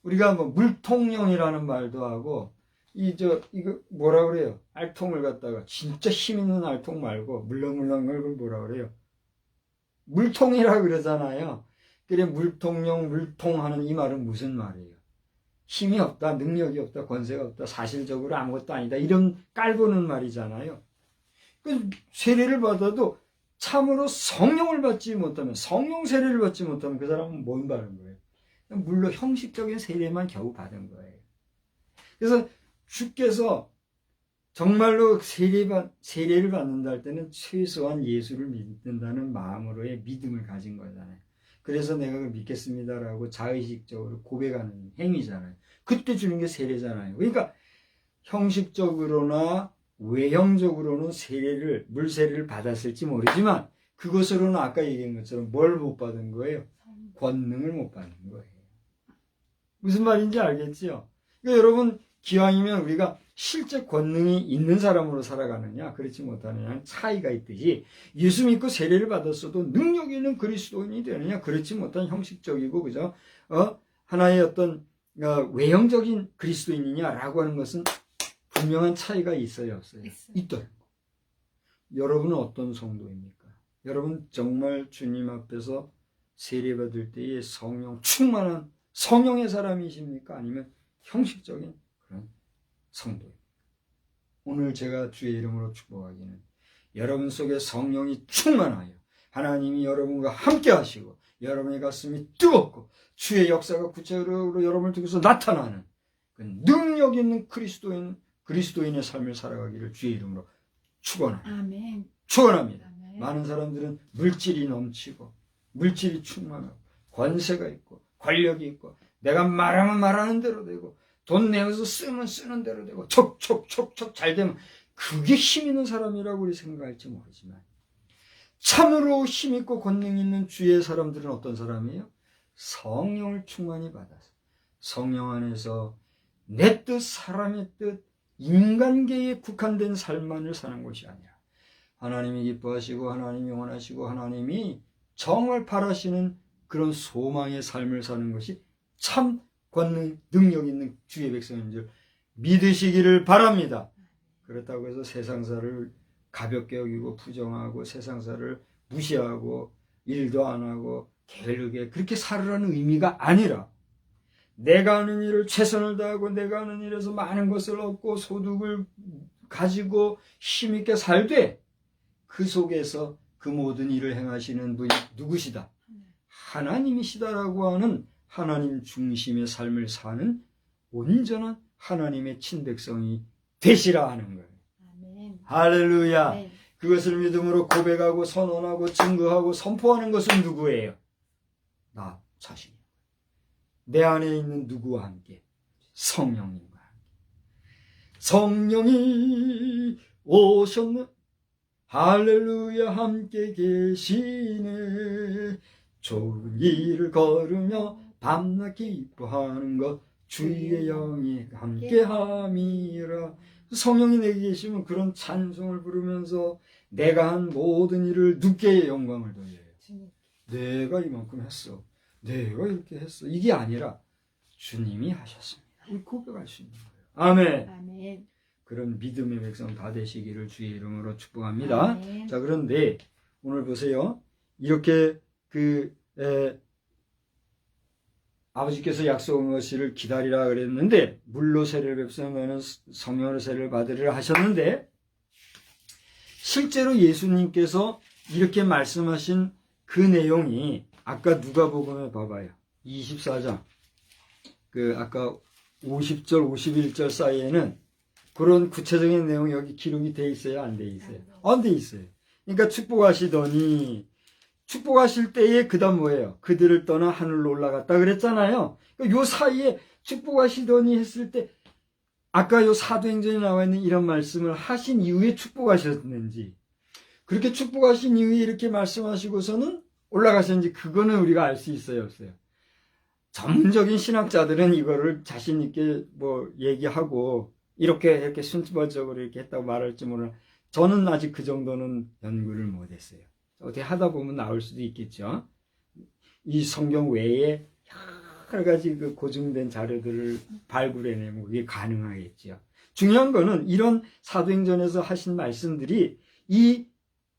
Speaker 1: 우리가 뭐 물통령이라는 말도 하고 이거 뭐라 그래요? 알통을 갖다가 진짜 힘 있는 알통 말고 물렁물렁한 걸 뭐라 그래요? 물통이라 그러잖아요. 그래 물통령 물통하는 이 말은 무슨 말이에요? 힘이 없다, 능력이 없다, 권세가 없다, 사실적으로 아무것도 아니다 이런 깔보는 말이잖아요. 그 세례를 받아도 참으로 성령을 받지 못하면, 성령 세례를 받지 못하면 그 사람은 뭔 받은 거예요? 물론 형식적인 세례만 겨우 받은 거예요. 그래서 주께서 정말로 세례를 받는다 할 때는 최소한 예수를 믿는다는 마음으로의 믿음을 가진 거잖아요. 그래서 내가 그걸 믿겠습니다라고 자의식적으로 고백하는 행위잖아요. 그때 주는 게 세례잖아요. 그러니까 형식적으로나 외형적으로는 물세례를 받았을지 모르지만 그것으로는 아까 얘기한 것처럼 뭘 못 받은 거예요? 권능을 못 받는 거예요. 무슨 말인지 알겠지요? 그러니까 여러분 기왕이면 우리가 실제 권능이 있는 사람으로 살아가느냐 그렇지 못하느냐는 차이가 있듯이 예수 믿고 세례를 받았어도 능력 있는 그리스도인이 되느냐 그렇지 못한 형식적이고 그죠? 하나의 어떤 외형적인 그리스도인이냐라고 하는 것은 분명한 차이가 있어요, 없어요? 있더라고요. 여러분은 어떤 성도입니까? 여러분 정말 주님 앞에서 세례받을 때에 성령 충만한 성령의 사람이십니까? 아니면 형식적인 그런 성도입니까? 오늘 제가 주의 이름으로 축복하기는 여러분 속에 성령이 충만하여 하나님이 여러분과 함께 하시고 여러분의 가슴이 뜨겁고 주의 역사가 구체적으로 여러분을 통해서 나타나는 그 능력 있는 그리스도인의 삶을 살아가기를 주의 이름으로 축원합니다.
Speaker 2: 아멘.
Speaker 1: 축원합니다.
Speaker 2: 아멘.
Speaker 1: 많은 사람들은 물질이 넘치고 물질이 충만하고 권세가 있고 권력이 있고 내가 말하면 말하는 대로 되고 돈 내어서 쓰면 쓰는 대로 되고 촉촉촉촉 잘 되면 그게 힘 있는 사람이라고 우리 생각할지 모르지만 참으로 힘 있고 권능 있는 주의 사람들은 어떤 사람이에요? 성령을 충만히 받아서 성령 안에서 내 뜻, 사람의 뜻, 인간계에 국한된 삶만을 사는 것이 아니라 하나님이 기뻐하시고 하나님이 원하시고 하나님이 정말 바라시는 그런 소망의 삶을 사는 것이 참 권능, 능력 있는 주의 백성인 줄 믿으시기를 바랍니다. 그렇다고 해서 세상사를 가볍게 여기고 부정하고 세상사를 무시하고 일도 안 하고 게으르게 그렇게 살으라는 의미가 아니라 내가 하는 일을 최선을 다하고 내가 하는 일에서 많은 것을 얻고 소득을 가지고 힘있게 살되 그 속에서 그 모든 일을 행하시는 분이 누구시다? 하나님이시다라고 하는 하나님 중심의 삶을 사는 온전한 하나님의 친백성이 되시라 하는 거예요.
Speaker 2: 아멘.
Speaker 1: 할렐루야.
Speaker 2: 아멘.
Speaker 1: 그것을 믿음으로 고백하고 선언하고 증거하고 선포하는 것은 누구예요? 나 자신이에요. 내 안에 있는 누구와 함께? 성령님과 함께. 성령이 오셨네. 할렐루야 함께 계시네. 좋은 일을 걸으며 밤낮 기뻐하는 것 주의 영이 함께함이라. 성령이 내게 계시면 그런 찬송을 부르면서 내가 한 모든 일을 누구의 영광을 돌려요? 내가 이만큼 했어. 내가 이렇게 했어. 이게 아니라 주님이 하셨습니다. 이 고백할 수 있는 거예요. 아멘.
Speaker 2: 아멘.
Speaker 1: 그런 믿음의 백성 다 되시기를 주의 이름으로 축복합니다.
Speaker 2: 아멘.
Speaker 1: 자, 그런데 오늘 보세요. 이렇게 아버지께서 약속한 것을 기다리라 그랬는데 물로 세례를 뵙으면 성령으로 세례를 받으리라 하셨는데 실제로 예수님께서 이렇게 말씀하신 그 내용이 아까 누가복음에 봐봐요. 24장 그 아까 50절 51절 사이에는 그런 구체적인 내용이 여기 기록이 돼 있어요? 안 돼 있어요? 안 돼 있어요. 그러니까 축복하시더니 축복하실 때에 그 다음 뭐예요? 그들을 떠나 하늘로 올라갔다 그랬잖아요. 요 사이에 축복하시더니 했을 때 아까 요 사도행전에 나와 있는 이런 말씀을 하신 이후에 축복하셨는지 그렇게 축복하신 이후에 이렇게 말씀하시고서는 올라가셨는지 그거는 우리가 알 수 있어요? 없어요? 전문적인 신학자들은 이거를 자신 있게 뭐 얘기하고 이렇게 순차적으로 이렇게 했다고 말할지 몰라. 저는 아직 그 정도는 연구를 못했어요. 어떻게 하다 보면 나올 수도 있겠죠. 이 성경 외에 여러 가지 그 고증된 자료들을 발굴해내면 그게 가능하겠죠. 중요한 거는 이런 사도행전에서 하신 말씀들이 이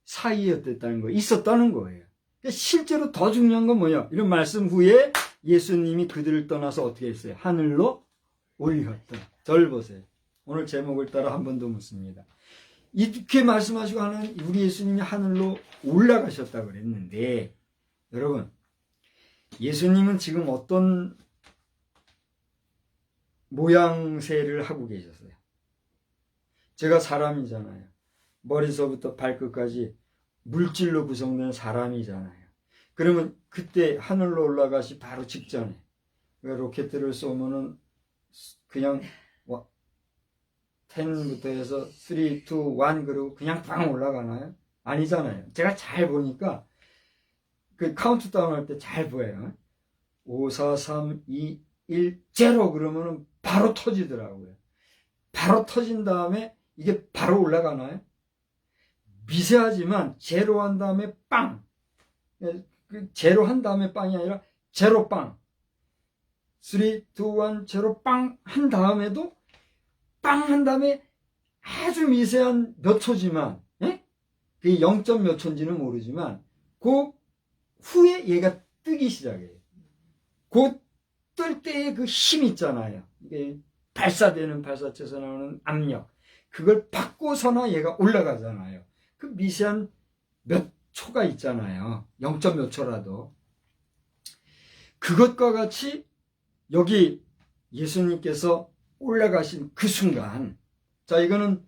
Speaker 1: 사이였다는 거예요. 있었다는 거예요. 그러니까 실제로 더 중요한 건 뭐예요? 이런 말씀 후에 예수님이 그들을 떠나서 어떻게 했어요? 하늘로 올렸다. 절 보세요. 오늘 제목을 따라 한 번 더 묻습니다. 이렇게 말씀하시고 하는 우리 예수님이 하늘로 올라가셨다고 그랬는데 여러분 예수님은 지금 어떤 모양새를 하고 계셨어요? 제가 사람이잖아요. 머리서부터 발끝까지 물질로 구성된 사람이잖아요. 그러면 그때 하늘로 올라가시 바로 직전에 로켓을 쏘면은 그냥 10부터 해서 3, 2, 1 그리고 그냥 빵 올라가나요? 아니잖아요. 제가 잘 보니까 그 카운트다운 할 때 잘 보여요. 5, 4, 3, 2, 1, 0 그러면은 바로 터지더라고요. 바로 터진 다음에 이게 바로 올라가나요? 미세하지만 제로 한 다음에 빵. 제로 한 다음에 빵이 아니라 제로 빵. 3, 2, 1, 제로 빵 한 다음에도 빵 한 다음에 아주 미세한 몇 초지만, 그게 0. 몇 초인지는 모르지만, 그 후에 얘가 뜨기 시작해요. 그 뜰 때의 그 힘 있잖아요. 이게 발사되는 발사체에서 나오는 압력. 그걸 받고서나 얘가 올라가잖아요. 그 미세한 몇 초가 있잖아요. 0. 몇 초라도. 그것과 같이 여기 예수님께서 올라가신 그 순간, 자, 이거는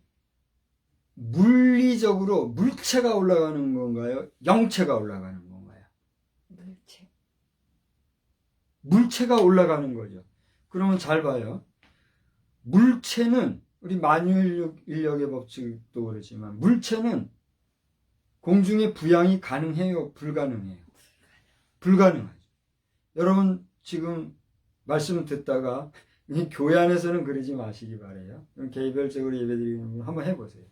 Speaker 1: 물리적으로 물체가 올라가는 건가요? 영체가 올라가는 건가요? 물체가 올라가는 거죠. 그러면 잘 봐요. 물체는 우리 만유인력의 법칙도 그렇지만 물체는 공중에 부양이 가능해요? 불가능해요? 불가능하죠. 여러분 지금 말씀 듣다가 교회 안에서는 그러지 마시기 바래요. 개별적으로 예배드리는 분 한번 해보세요.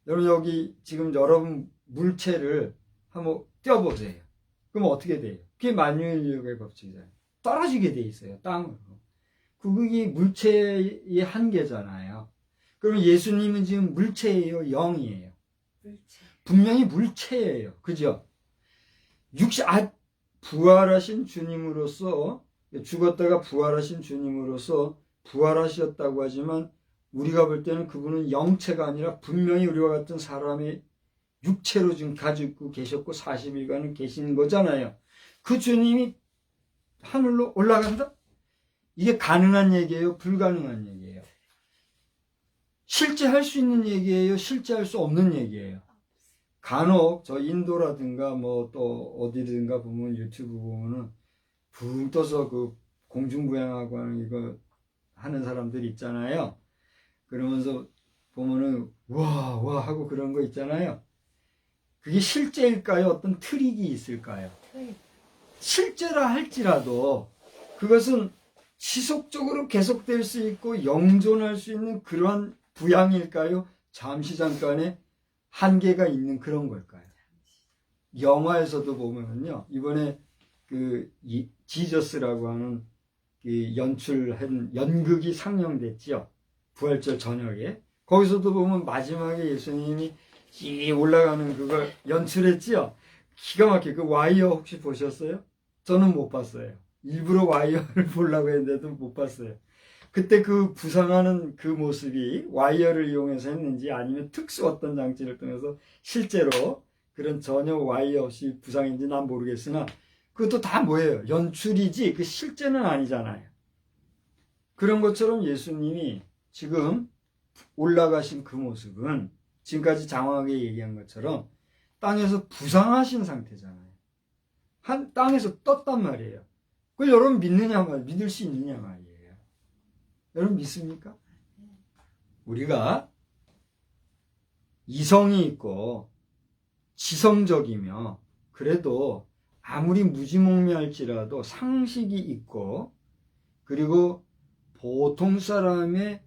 Speaker 1: 여러분 여기 지금 여러분 물체를 한번 띄워보세요. 그럼 어떻게 돼요? 그게 만유인력의 법칙이잖아요. 떨어지게 돼 있어요. 땅으로. 그게 물체의 한계잖아요. 그러면 예수님은 지금 물체예요? 영이에요? 분명히 물체예요. 그죠? 부활하신 주님으로서 죽었다가 부활하신 주님으로서 부활하셨다고 하지만 우리가 볼 때는 그분은 영체가 아니라 분명히 우리와 같은 사람의 육체로 지금 가지고 계셨고 40일간은 계신 거잖아요. 그 주님이 하늘로 올라간다? 이게 가능한 얘기예요? 불가능한 얘기예요? 실제 할 수 있는 얘기예요? 실제 할 수 없는 얘기예요? 간혹 저 인도라든가 뭐 또 어디든가 보면 유튜브 보면은 붕 떠서 그 공중부양하고 하는 이거 하는 사람들 있잖아요. 그러면서 보면은 와 하고 그런 거 있잖아요. 그게 실제일까요? 어떤 트릭이 있을까요? 실제라 할지라도 그것은 지속적으로 계속될 수 있고 영존할 수 있는 그러한 부양일까요? 잠시 잠깐의 한계가 있는 그런 걸까요? 영화에서도 보면은요, 이번에 그 지저스라고 하는 그 연출한 연극이 상영됐죠. 부활절 저녁에. 거기서도 보면 마지막에 예수님이 이 올라가는 그걸 연출했지요. 기가 막히게 그 와이어 혹시 보셨어요? 저는 못 봤어요. 일부러 와이어를 보려고 했는데도 못 봤어요. 그때 그 부상하는 그 모습이 와이어를 이용해서 했는지 아니면 특수 어떤 장치를 통해서 실제로 그런 전혀 와이어 없이 부상인지 난 모르겠으나 그것도 다 뭐예요? 연출이지 그 실제는 아니잖아요. 그런 것처럼 예수님이 지금 올라가신 그 모습은 지금까지 장황하게 얘기한 것처럼 땅에서 부상하신 상태잖아요. 한 땅에서 떴단 말이에요. 그걸 여러분 믿느냐 말, 믿을 수 있느냐 말이에요. 여러분 믿습니까? 우리가 이성이 있고 지성적이며 그래도 아무리 무지몽매할지라도 상식이 있고 그리고 보통 사람의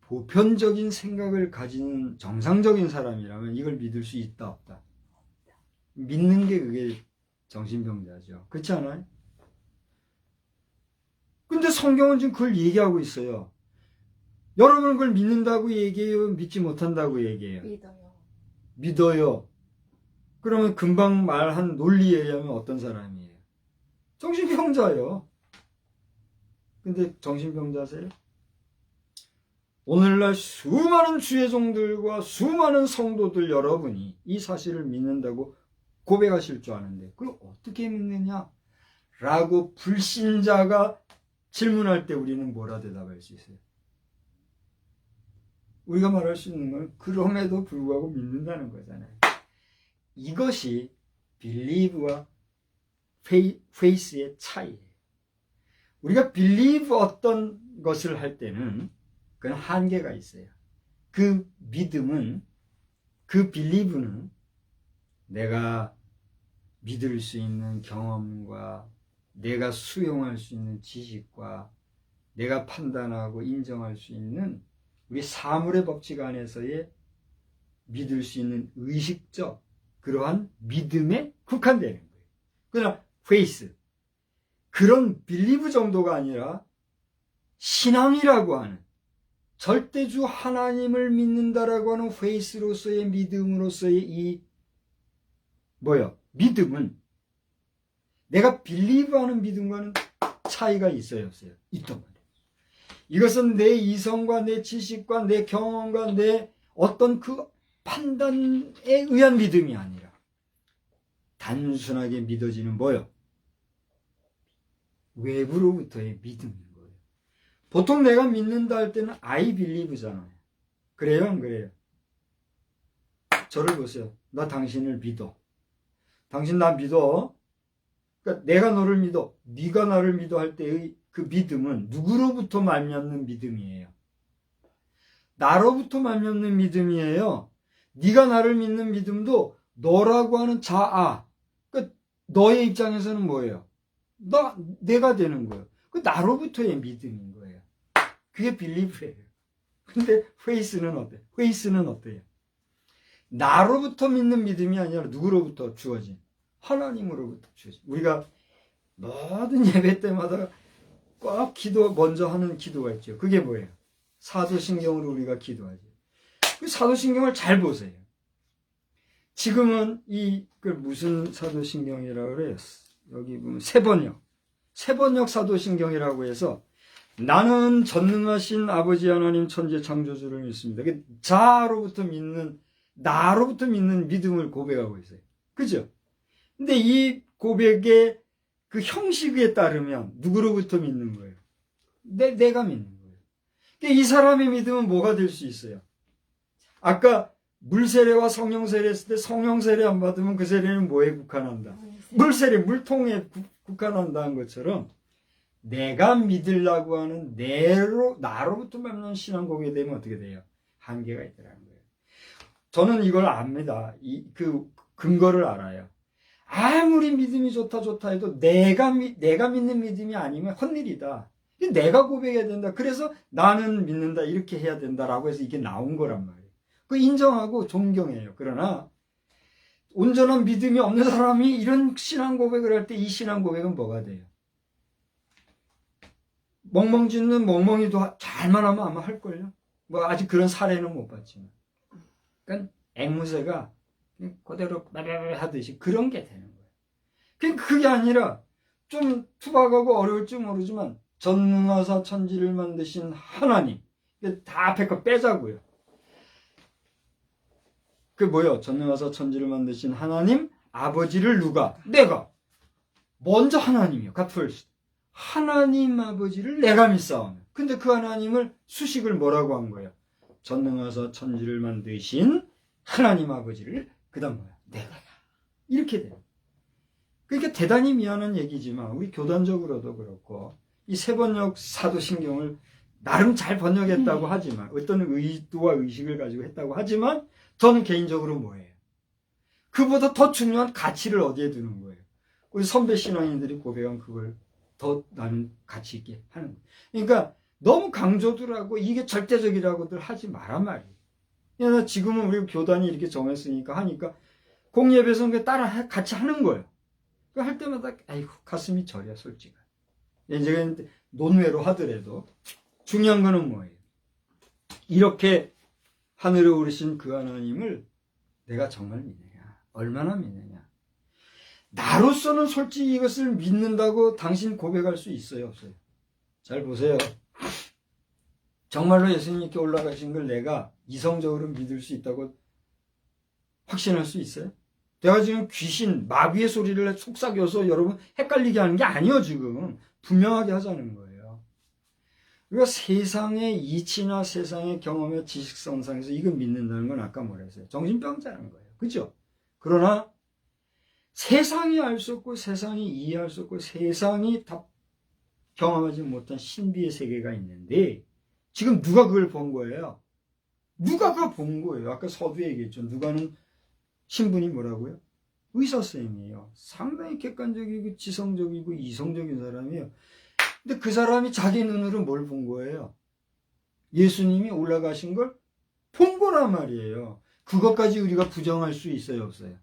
Speaker 1: 보편적인 생각을 가진 정상적인 사람이라면 이걸 믿을 수 있다 없다. 믿는 게 그게 정신병자죠. 그렇지 않아요? 근데 성경은 지금 그걸 얘기하고 있어요. 여러분은 그걸 믿는다고 얘기해요? 믿지 못한다고 얘기해요? 믿어요. 그러면 금방 말한 논리에 의하면 어떤 사람이에요? 정신병자예요. 근데 정신병자세요? 오늘날 수많은 주의종들과 수많은 성도들 여러분이 이 사실을 믿는다고 고백하실 줄 아는데 그걸 어떻게 믿느냐? 라고 불신자가 질문할 때 우리는 뭐라 대답할 수 있어요? 우리가 말할 수 있는 건 그럼에도 불구하고 믿는다는 거잖아요. 이것이 believe와 faith의 차이예요. 우리가 believe 어떤 것을 할 때는 그건 한계가 있어요. 그 믿음은, 그 believe는 내가 믿을 수 있는 경험과 내가 수용할 수 있는 지식과 내가 판단하고 인정할 수 있는 우리 사물의 법칙 안에서의 믿을 수 있는 의식적 그러한 믿음에 국한되는 거예요. 그러나 faith, 그런 believe 정도가 아니라 신앙이라고 하는 절대주 하나님을 믿는다라고 하는 faith로서의 믿음으로서의 이 믿음은 내가 believe하는 믿음과는 차이가 있어요, 없어요? 있단 말이에요. 이것은 내 이성과 내 지식과 내 경험과 내 어떤 그 판단에 의한 믿음이 아니라 단순하게 믿어지는 외부로부터의 믿음인 거예요. 보통 내가 믿는다 할 때는 I believe잖아요. 그래요, 안 그래요? 저를 보세요. 나 당신을 믿어. 당신 나 믿어. 그러니까 내가 너를 믿어. 네가 나를 믿어 할 때의 그 믿음은 누구로부터 말미암는 믿음이에요? 나로부터 말미암는 믿음이에요. 네가 나를 믿는 믿음도 너라고 하는 자아. 그러니까 너의 입장에서는 뭐예요? 내가 되는 거예요. 그 나로부터의 믿음인 거예요. 그게 빌리브예요. 근데 faith는 어때요? faith는 어때요? 나로부터 믿는 믿음이 아니라 누구로부터 주어진? 하나님으로부터 주어진. 우리가 모든 예배 때마다 꼭 먼저 하는 기도가 있죠. 그게 뭐예요? 사도신경으로 우리가 기도하죠. 그 사도신경을 잘 보세요. 지금은 무슨 사도신경이라고 그래요? 여기 보면 세번역 사도신경이라고 해서 나는 전능하신 아버지 하나님 천재 창조주를 믿습니다. 나로부터 믿는 믿음을 고백하고 있어요. 그죠? 근데 이 고백의 그 형식에 따르면 누구로부터 믿는 거예요? 내가 믿는 거예요. 그러니까 이 사람의 믿음은 뭐가 될 수 있어요? 아까 물세례와 성령세례 했을 때 성령세례 안 받으면 그 세례는 뭐에 국한한다? 물세례, 물통에 국한한다는 것처럼 내가 믿으려고 하는 나로부터 말하는 신앙 고백이 되면 어떻게 돼요? 한계가 있더라는 거예요. 저는 이걸 압니다. 그 근거를 알아요. 아무리 믿음이 좋다 해도 내가 믿는 믿음이 아니면 헛일이다. 내가 고백해야 된다. 그래서 나는 믿는다. 이렇게 해야 된다라고 해서 이게 나온 거란 말이에요. 그 인정하고 존경해요. 그러나 온전한 믿음이 없는 사람이 이런 신앙 고백을 할 때 이 신앙 고백은 뭐가 돼요? 멍멍 짓는 멍멍이도 잘만 하면 아마 할걸요? 아직 그런 사례는 못 봤지만. 그러니까 앵무새가 그대로 하듯이 그런 게 되는 거예요. 그게 아니라 좀 투박하고 어려울지 모르지만 전능하사 천지를 만드신 하나님, 다 앞에 거 빼자고요. 그 뭐요? 전능하사 천지를 만드신 하나님 아버지를 누가? 내가. 먼저 하나님이요. God first. 하나님 아버지를 내가 믿사오며. 근데 그 하나님을 수식을 뭐라고 한 거예요? 전능하사 천지를 만드신 하나님 아버지를 그다음 뭐야? 내가. 이렇게 돼요. 그러니까 대단히 미안한 얘기지만 우리 교단적으로도 그렇고 이 세번역 사도신경을 나름 잘 번역했다고 하지만 어떤 의도와 의식을 가지고 했다고 하지만 저는 개인적으로 뭐예요? 그보다 더 중요한 가치를 어디에 두는 거예요? 우리 선배 신앙인들이 고백한 그걸 더 나는 가치 있게 하는 거예요. 그러니까 너무 강조들 하고 이게 절대적이라고들 하지 마란 말이에요. 그러니까 지금은 우리 교단이 이렇게 정했으니까 하니까 공예배선 따라 같이 하는 거예요. 할 때마다 아이고 가슴이 저려 솔직히. 이제 논외로 하더라도 중요한 거는 뭐예요? 이렇게 하늘에 오르신 그 하나님을 내가 정말 믿느냐? 얼마나 믿느냐? 나로서는 솔직히 이것을 믿는다고 당신 고백할 수 있어요? 없어요? 잘 보세요. 정말로 예수님께 올라가신 걸 내가 이성적으로 믿을 수 있다고 확신할 수 있어요? 내가 지금 귀신, 마귀의 소리를 속삭여서 여러분 헷갈리게 하는 게 아니에요, 지금. 분명하게 하자는 거예요. 우리가 세상의 이치나 세상의 경험의 지식성상에서 이거 믿는다는 건 아까 뭐라 했어요? 정신병자라는 거예요. 그죠? 그러나 세상이 알 수 없고 세상이 이해할 수 없고 세상이 다 경험하지 못한 신비의 세계가 있는데 지금 누가 그걸 본 거예요? 누가 그걸 본 거예요? 아까 서두에 얘기했죠. 누가는 신분이 뭐라고요? 의사 선생님이에요. 상당히 객관적이고 지성적이고 이성적인 사람이에요. 근데 그 사람이 자기 눈으로 뭘 본 거예요? 예수님이 올라가신 걸 본 거란 말이에요. 그것까지 우리가 부정할 수 있어요, 없어요?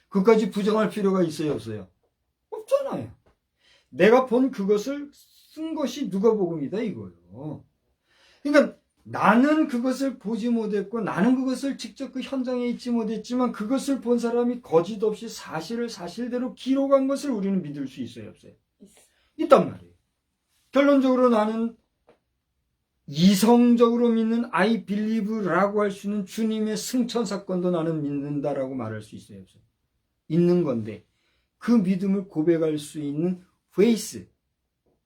Speaker 1: 그것까지 부정할 필요가 있어요, 없어요? 없잖아요. 내가 본 그것을 쓴 것이 누가복음이다 이거예요. 그러니까 나는 그것을 보지 못했고 나는 그것을 직접 그 현장에 있지 못했지만 그것을 본 사람이 거짓 없이 사실을 사실대로 기록한 것을 우리는 믿을 수 있어요, 없어요? 있단 말이에요. 결론적으로 나는 이성적으로 믿는 I believe라고 할 수 있는 주님의 승천 사건도 나는 믿는다라고 말할 수 있어요, 없어요? 있는 건데 그 믿음을 고백할 수 있는 페이스,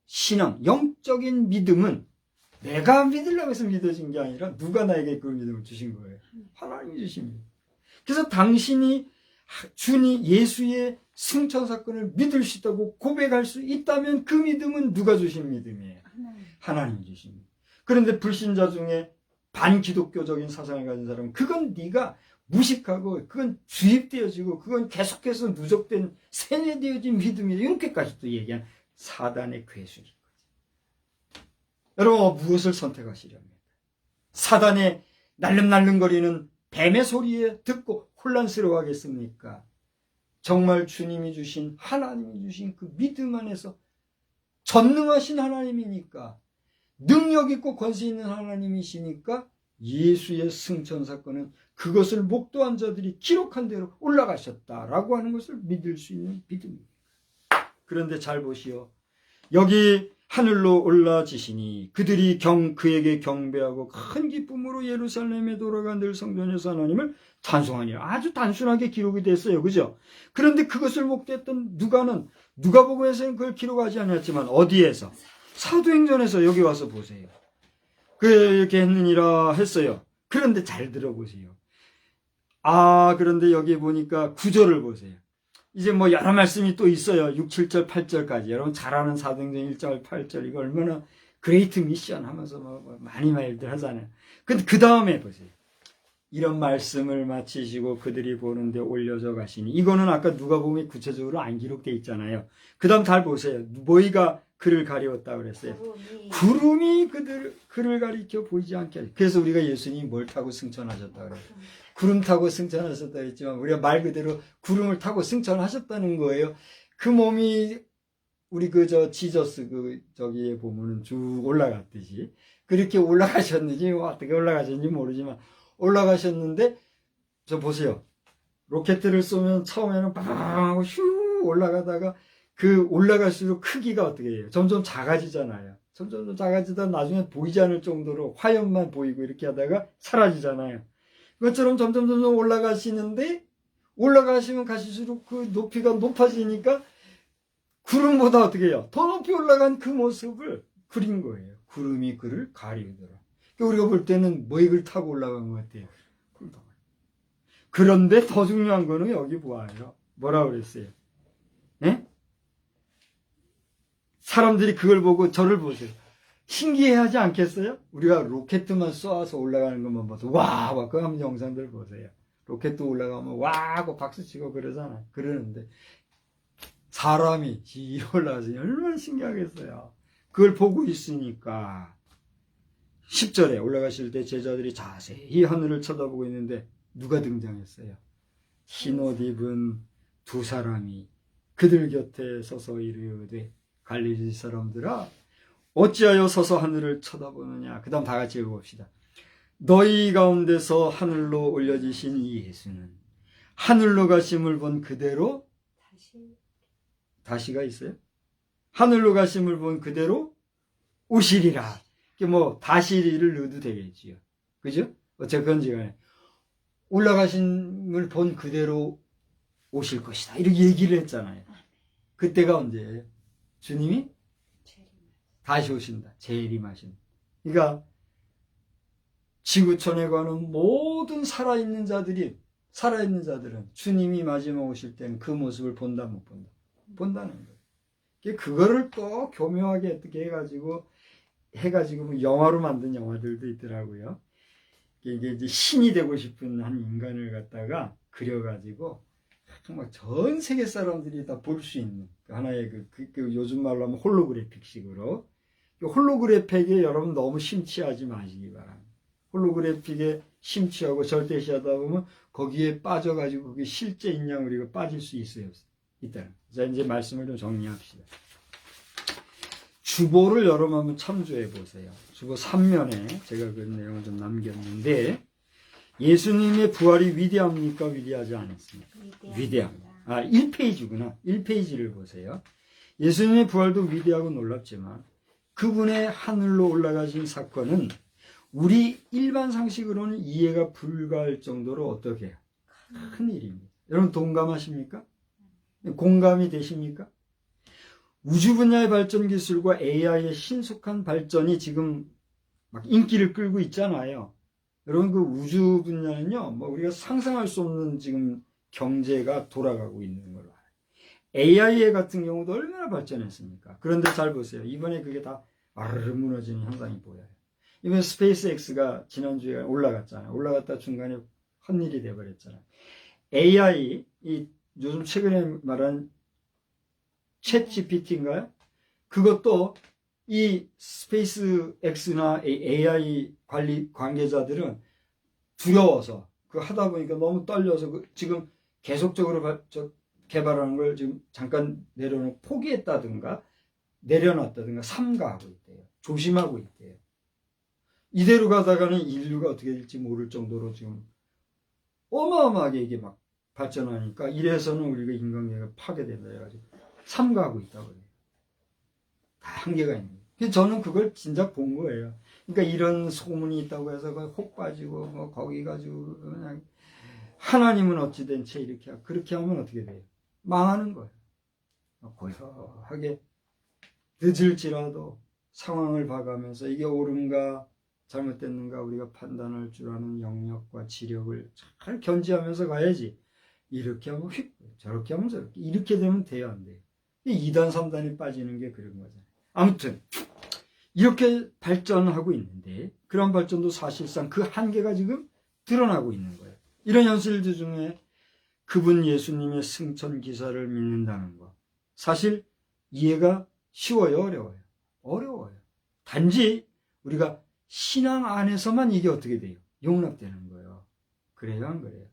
Speaker 1: 신앙, 영적인 믿음은 내가 믿으려고 해서 믿어진 게 아니라 누가 나에게 그 믿음을 주신 거예요? 하나님이 주신 믿음. 그래서 당신이 주님 예수의 승천 사건을 믿을 수 있다고 고백할 수 있다면 그 믿음은 누가 주신 믿음이에요? 하나님이 주신 믿음. 그런데 불신자 중에 반기독교적인 사상을 가진 사람은 그건 네가 무식하고 그건 주입되어지고 그건 계속해서 누적된 세뇌되어진 믿음이다. 이렇게까지 또 얘기한 사단의 괴술인 거죠. 여러분 무엇을 선택하시렵니까? 사단의 날름날름거리는 뱀의 소리에 듣고 혼란스러워하겠습니까? 정말 주님이 주신 하나님이 주신 그 믿음 안에서 전능하신 하나님이니까 능력 있고 권세 있는 하나님이시니까 예수의 승천 사건은 그것을 목도한 자들이 기록한 대로 올라가셨다라고 하는 것을 믿을 수 있는 믿음입니다. 그런데 잘 보시오. 여기 하늘로 올라지시니 그들이 그에게 경배하고 큰 기쁨으로 예루살렘에 돌아가 늘 성전에서 하나님을 찬송하니라. 아주 단순하게 기록이 됐어요. 그죠? 그런데 그것을 목도했던 누가복음에서는 그걸 기록하지 않았지만 어디에서? 사도행전에서 여기 와서 보세요. 그렇게 했느니라 했어요. 그런데 잘 들어보세요. 그런데 여기 보니까 구절을 보세요. 이제 뭐 여러 말씀이 또 있어요. 6, 7절, 8절까지. 여러분 잘 아는 사도행전 1절, 8절. 이거 얼마나 그레이트 미션 하면서 뭐 많이 말들 하잖아요. 근데 그 다음에 보세요. 이런 말씀을 마치시고 그들이 보는데 올려져 가시니. 이거는 아까 누가복음에 구체적으로 안 기록되어 있잖아요. 그 다음 잘 보세요. 뭐이가 그를 가리웠다 그랬어요. 구름이 그를 가리켜 보이지 않게 하리. 그래서 우리가 예수님이 뭘 타고 승천하셨다 그래요. 구름 타고 승천하셨다 했지만 우리가 말 그대로 구름을 타고 승천하셨다는 거예요. 그 몸이 우리 지저스 저기에 보면은 쭉 올라갔듯이 그렇게 올라가셨는지 어떻게 올라가셨는지 모르지만 올라가셨는데 저 보세요. 로켓을 쏘면 처음에는 빵 하고 슉 올라가다가 그 올라갈수록 크기가 어떻게 해요? 점점 작아지잖아요. 점점 작아지다 나중에 보이지 않을 정도로 화염만 보이고 이렇게 하다가 사라지잖아요. 그것처럼 점점 올라가시는데 올라가시면 가실수록 그 높이가 높아지니까 구름보다 어떻게 해요? 더 높이 올라간 그 모습을 그린 거예요. 구름이 그를 가리우더라. 그러니까 우리가 볼 때는 뭐익을 타고 올라간 것 같아요. 그런데 더 중요한 거는 여기 보아요. 뭐라 그랬어요? 예? 사람들이 그걸 보고 저를 보세요. 신기해하지 않겠어요? 우리가 로켓만 쏘아서 올라가는 것만 봐도 와, 그 한번 영상들 보세요. 로켓도 올라가면 와 하고 박수치고 그러잖아요. 그러는데 사람이 올라가서 얼마나 신기하겠어요. 그걸 보고 있으니까 10절에 올라가실 때 제자들이 자세히 하늘을 쳐다보고 있는데 누가 등장했어요? 흰옷 입은 두 사람이 그들 곁에 서서 이르되 갈릴리 사람들아 어찌하여 서서 하늘을 쳐다보느냐. 그 다음 다 같이 읽어봅시다. 너희 가운데서 하늘로 올려지신 이 예수는 하늘로 가심을 본 그대로 다시가 있어요? 하늘로 가심을 본 그대로 오시리라. 뭐 다시를 넣어도 되겠지요. 그죠? 어쨌건지 간에 올라가심을 본 그대로 오실 것이다. 이렇게 얘기를 했잖아요. 그때가 언제예요? 주님이 다시 오신다. 재림하신다. 그러니까 지구촌에 가는 모든 살아있는 자들은 주님이 마지막 오실 때는 그 모습을 본다 못 본다? 본다는 거예요. 그거를 또 교묘하게 어떻게 해가지고 뭐 영화로 만든 영화들도 있더라고요. 이게 이제 신이 되고 싶은 한 인간을 갖다가 그려가지고 정말 전 세계 사람들이 다 볼 수 있는 하나의 그 요즘 말로 하면 홀로그래픽식으로 홀로그래픽에 여러분 너무 심취하지 마시기 바랍니다. 홀로그래픽에 심취하고 절대시하다 보면 거기에 빠져가지고 그게 실제인 양 우리가 빠질 수 있어요. 일단 자 이제 말씀을 좀 정리합시다. 주보를 여러분 한번 참조해 보세요. 주보 3면에 제가 그 내용을 좀 남겼는데 예수님의 부활이 위대합니까? 위대하지 않습니까? 위대합니다. 1페이지구나. 1페이지를 보세요. 예수님의 부활도 위대하고 놀랍지만 그분의 하늘로 올라가신 사건은 우리 일반 상식으로는 이해가 불가할 정도로 어떻게 해요? 큰 일입니다. 여러분 동감하십니까? 공감이 되십니까? 우주 분야의 발전 기술과 AI의 신속한 발전이 지금 막 인기를 끌고 있잖아요. 여러분 그 우주 분야는요, 뭐 우리가 상상할 수 없는 지금 경제가 돌아가고 있는 걸로 알아요. AI 같은 경우도 얼마나 발전했습니까? 그런데 잘 보세요. 이번에 그게 다 아르르 무너지는 현상이 보여요. 이번에 스페이스X가 지난주에 올라갔잖아요. 올라갔다 중간에 헛일이 돼버렸잖아요. AI, 요즘 최근에 말한 챗 GPT인가요? 그것도 이 스페이스X나 AI 관계자들은 두려워서 그거 하다 보니까 너무 떨려서 지금 계속적으로 개발하는 걸 지금 잠깐 내려놓고 포기했다든가 내려놨다든가 삼가하고 있대요. 조심하고 있대요. 이대로 가다가는 인류가 어떻게 될지 모를 정도로 지금 어마어마하게 이게 막 발전하니까 이래서는 우리가 인간계가 파괴된다 해가지고 삼가하고 있다고 해요. 다 한계가 있는 거예요. 저는 그걸 진짜 본 거예요. 그러니까 이런 소문이 있다고 해서 혹 빠지고 뭐 거기 가지고 그냥 하나님은 어찌된 채 이렇게 그렇게 하면 어떻게 돼요? 망하는 거예요. 고요하게 늦을지라도 상황을 봐가면서 이게 옳은가 잘못됐는가 우리가 판단할 줄 아는 영역과 지력을 잘 견지하면서 가야지. 이렇게 하면 휙, 저렇게 하면 저렇게. 이렇게 되면 돼요, 안 돼요? 2단, 3단이 빠지는 게 그런 거잖아요. 아무튼 이렇게 발전하고 있는데 그런 발전도 사실상 그 한계가 지금 드러나고 있는 거예요. 이런 현실들 중에 그분 예수님의 승천 기사를 믿는다는 거 사실 이해가 쉬워요, 어려워요? 어려워요. 단지 우리가 신앙 안에서만 이게 어떻게 돼요? 용납되는 거예요. 그래요, 안 그래요?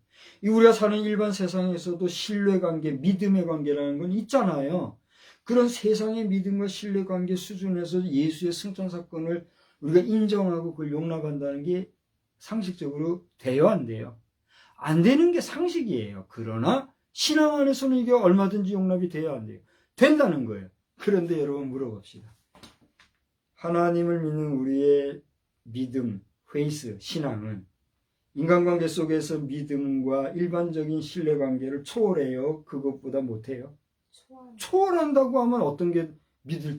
Speaker 1: 우리가 사는 일반 세상에서도 신뢰관계, 믿음의 관계라는 건 있잖아요. 그런 세상의 믿음과 신뢰관계 수준에서 예수의 승천 사건을 우리가 인정하고 그걸 용납한다는 게 상식적으로 돼요, 안 돼요? 안 되는 게 상식이에요. 그러나 신앙 안에서는 이게 얼마든지 용납이 돼야 안 돼요. 된다는 거예요. 그런데 여러분 물어봅시다. 하나님을 믿는 우리의 믿음, 페이스, 신앙은 인간관계 속에서 믿음과 일반적인 신뢰관계를 초월해요? 그것보다 못해요? 초월한다고 하면 어떤 게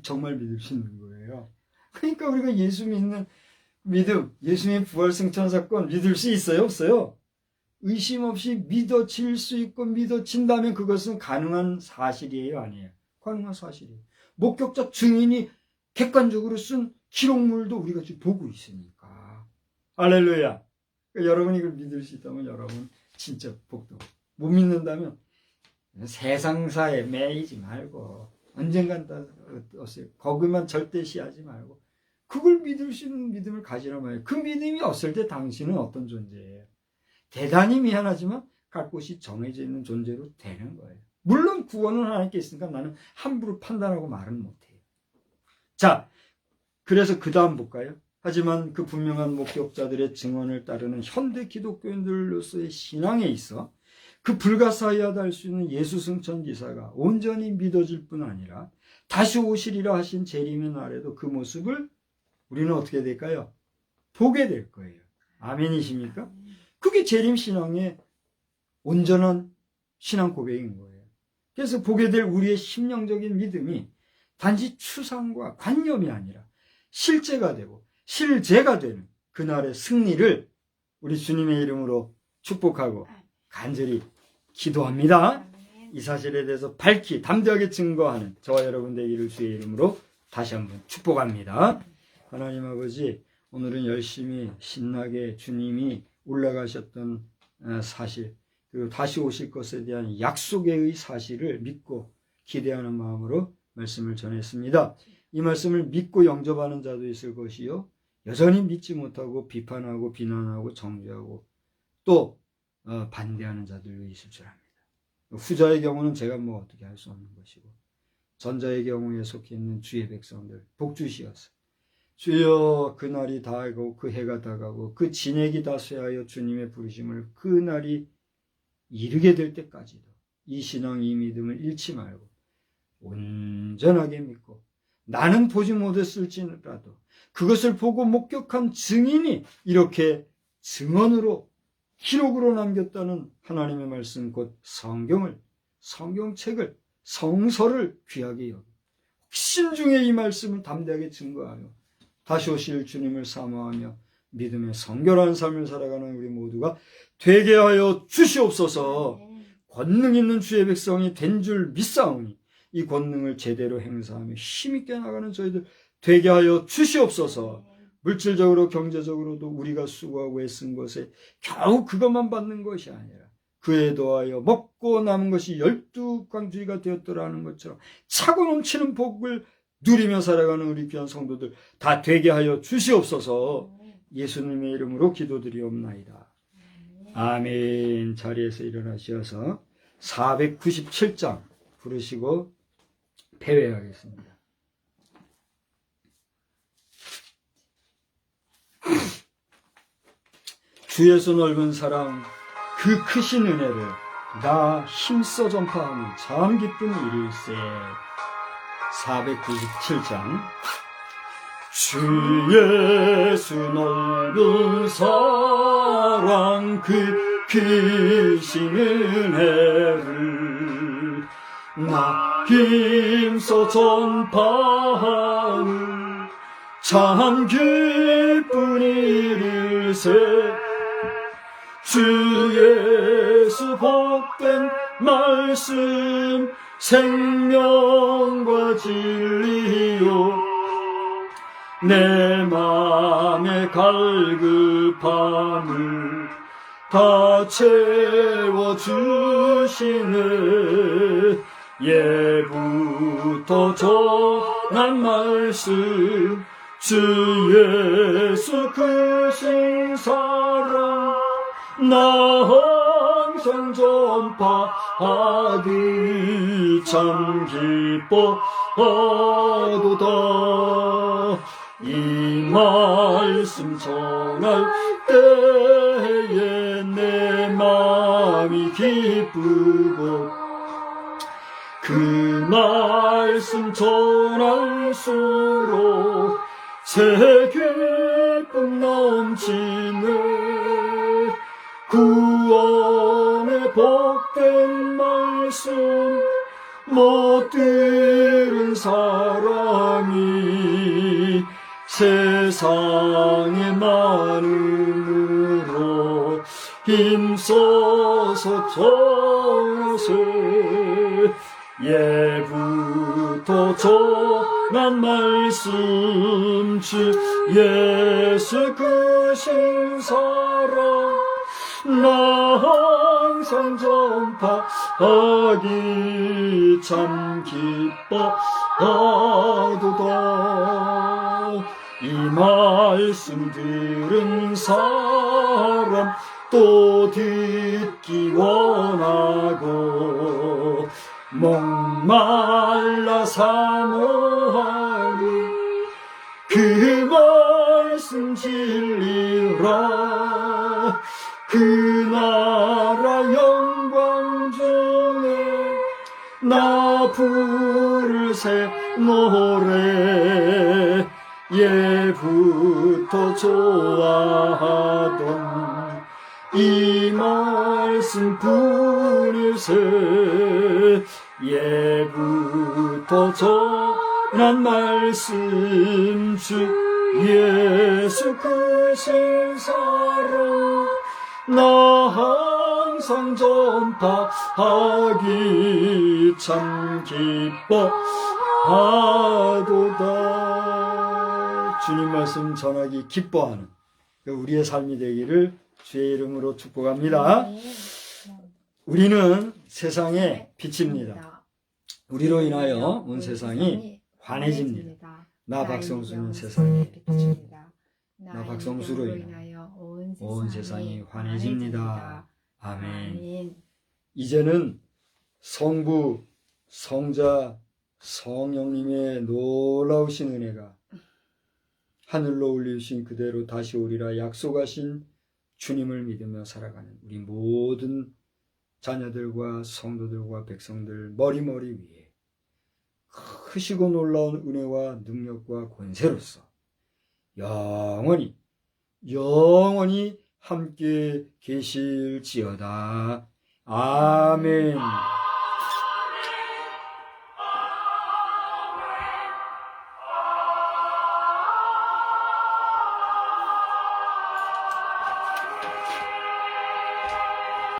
Speaker 1: 정말 믿을 수 있는 거예요? 그러니까 우리가 예수 믿는 믿음, 예수님의 부활 승천 사건 믿을 수 있어요? 없어요? 의심 없이 믿어질 수 있고 믿어진다면 그것은 가능한 사실이에요? 아니에요? 가능한 사실이에요. 목격자 증인이 객관적으로 쓴 기록물도 우리가 지금 보고 있으니까. 할렐루야. 그러니까 여러분이 이걸 믿을 수 있다면 여러분 진짜 복도. 못 믿는다면 세상사에 매이지 말고 언젠간 다 없어요. 거기만 절대시하지 말고 그걸 믿을 수 있는 믿음을 가지란 말이에요. 그 믿음이 없을 때 당신은 어떤 존재예요? 대단히 미안하지만 갈 곳이 정해져 있는 존재로 되는 거예요. 물론 구원은 하나님께 있으니까 나는 함부로 판단하고 말은 못해요. 자, 그래서 그 다음 볼까요? 하지만 그 분명한 목격자들의 증언을 따르는 현대 기독교인들로서의 신앙에 있어 그 불가사의하다 할 수 있는 예수 승천 기사가 온전히 믿어질 뿐 아니라 다시 오시리라 하신 재림의 날에도 그 모습을 우리는 어떻게 될까요? 보게 될 거예요. 아멘이십니까? 그게 재림 신앙의 온전한 신앙 고백인 거예요. 그래서 보게 될 우리의 심령적인 믿음이 단지 추상과 관념이 아니라 실제가 되고 실제가 되는 그날의 승리를 우리 주님의 이름으로 축복하고 간절히 기도합니다. 이 사실에 대해서 밝히 담대하게 증거하는 저와 여러분 되기를 주의 이름으로 다시 한번 축복합니다. 하나님 아버지, 오늘은 열심히 신나게 주님이 올라가셨던 사실, 그리고 다시 오실 것에 대한 약속의 사실을 믿고 기대하는 마음으로 말씀을 전했습니다. 이 말씀을 믿고 영접하는 자도 있을 것이요, 여전히 믿지 못하고 비판하고 비난하고 정죄하고 또 반대하는 자들도 있을 줄 압니다. 후자의 경우는 제가 뭐 어떻게 할 수 없는 것이고, 전자의 경우에 속해 있는 주의 백성들 복 주시옵소서. 주여, 그날이 다가고 그 해가 다가고 그 진액이 다 쇠하여 주님의 부르심을 그 날이 이르게 될 때까지도 이 신앙, 이 믿음을 잃지 말고 온전하게 믿고, 나는 보지 못했을지라도 그것을 보고 목격한 증인이 이렇게 증언으로 기록으로 남겼다는 하나님의 말씀, 곧 성경을, 성경책을, 성서를 귀하게 여기고 신중에 이 말씀을 담대하게 증거하며 다시 오실 주님을 사모하며 믿음의 성결한 삶을 살아가는 우리 모두가 되게 하여 주시옵소서. 권능 있는 주의 백성이 된 줄 믿사오니 이 권능을 제대로 행사하며 힘있게 나가는 저희들 되게 하여 주시옵소서. 물질적으로 경제적으로도 우리가 수고하고 애쓴 것에 겨우 그것만 받는 것이 아니라 그에 더하여 먹고 남은 것이 12광주리가 되었더라는 것처럼 차고 넘치는 복을 누리며 살아가는 우리 귀한 성도들 다 되게 하여 주시옵소서. 예수님의 이름으로 기도드리옵나이다. 아멘. 자리에서 일어나셔서 497장 부르시고 패회하겠습니다. 주 예수 넓은 사랑, 그 크신 은혜를 나 힘써 전파하는 참 기쁜 일일세. 497장. 주 예수 넓은 사랑, 그 크신 은혜를 나 힘써 전파하는 참 기쁜 일일세. 주 예수 복된 말씀, 생명과 진리요, 내 맘의 갈급함을 다 채워주시네. 예부터 전한 말씀, 주 예수 크신 사랑 나 항상 전파하기 참 기뻐하도다. 이 말씀 전할 때에 내 마음이 기쁘고 그
Speaker 3: 말씀 전할수록 새 기쁨 넘치네. 구원의 복된 말씀 못 들은 사람이 세상의 많음으로 힘써서 전하세. 예부터 전한 말씀 주 예수 크신 사랑 나 항상 전파하기 참 기뻐하도다. 이 말씀 들은 사람 또 듣기 원하고 목말라 사모하니 그 말씀 진리라. 그 나라 영광 중에 나 부를 새 노래 예부터 좋아하던 이 말씀 뿐일세. 예부터 전한 말씀 주 예수 크신 사랑 나 항상 전파하기 참 기뻐하도다. 주님 말씀 전하기 기뻐하는 우리의 삶이 되기를 주의 이름으로 축복합니다. 우리는 세상의 빛입니다. 우리로 인하여 온 세상이 환해집니다. 나 박성수는 세상의 빛입니다. 나 박성수로 인하여 온 세상이 환해집니다. 아멘. 이제는 성부, 성자, 성령님의 놀라우신 은혜가 하늘로 올리신 그대로 다시 오리라 약속하신 주님을 믿으며 살아가는 우리 모든 자녀들과 성도들과 백성들 머리머리 위에 크시고 놀라운 은혜와 능력과 권세로서 영원히 함께 계실지어다. 아멘.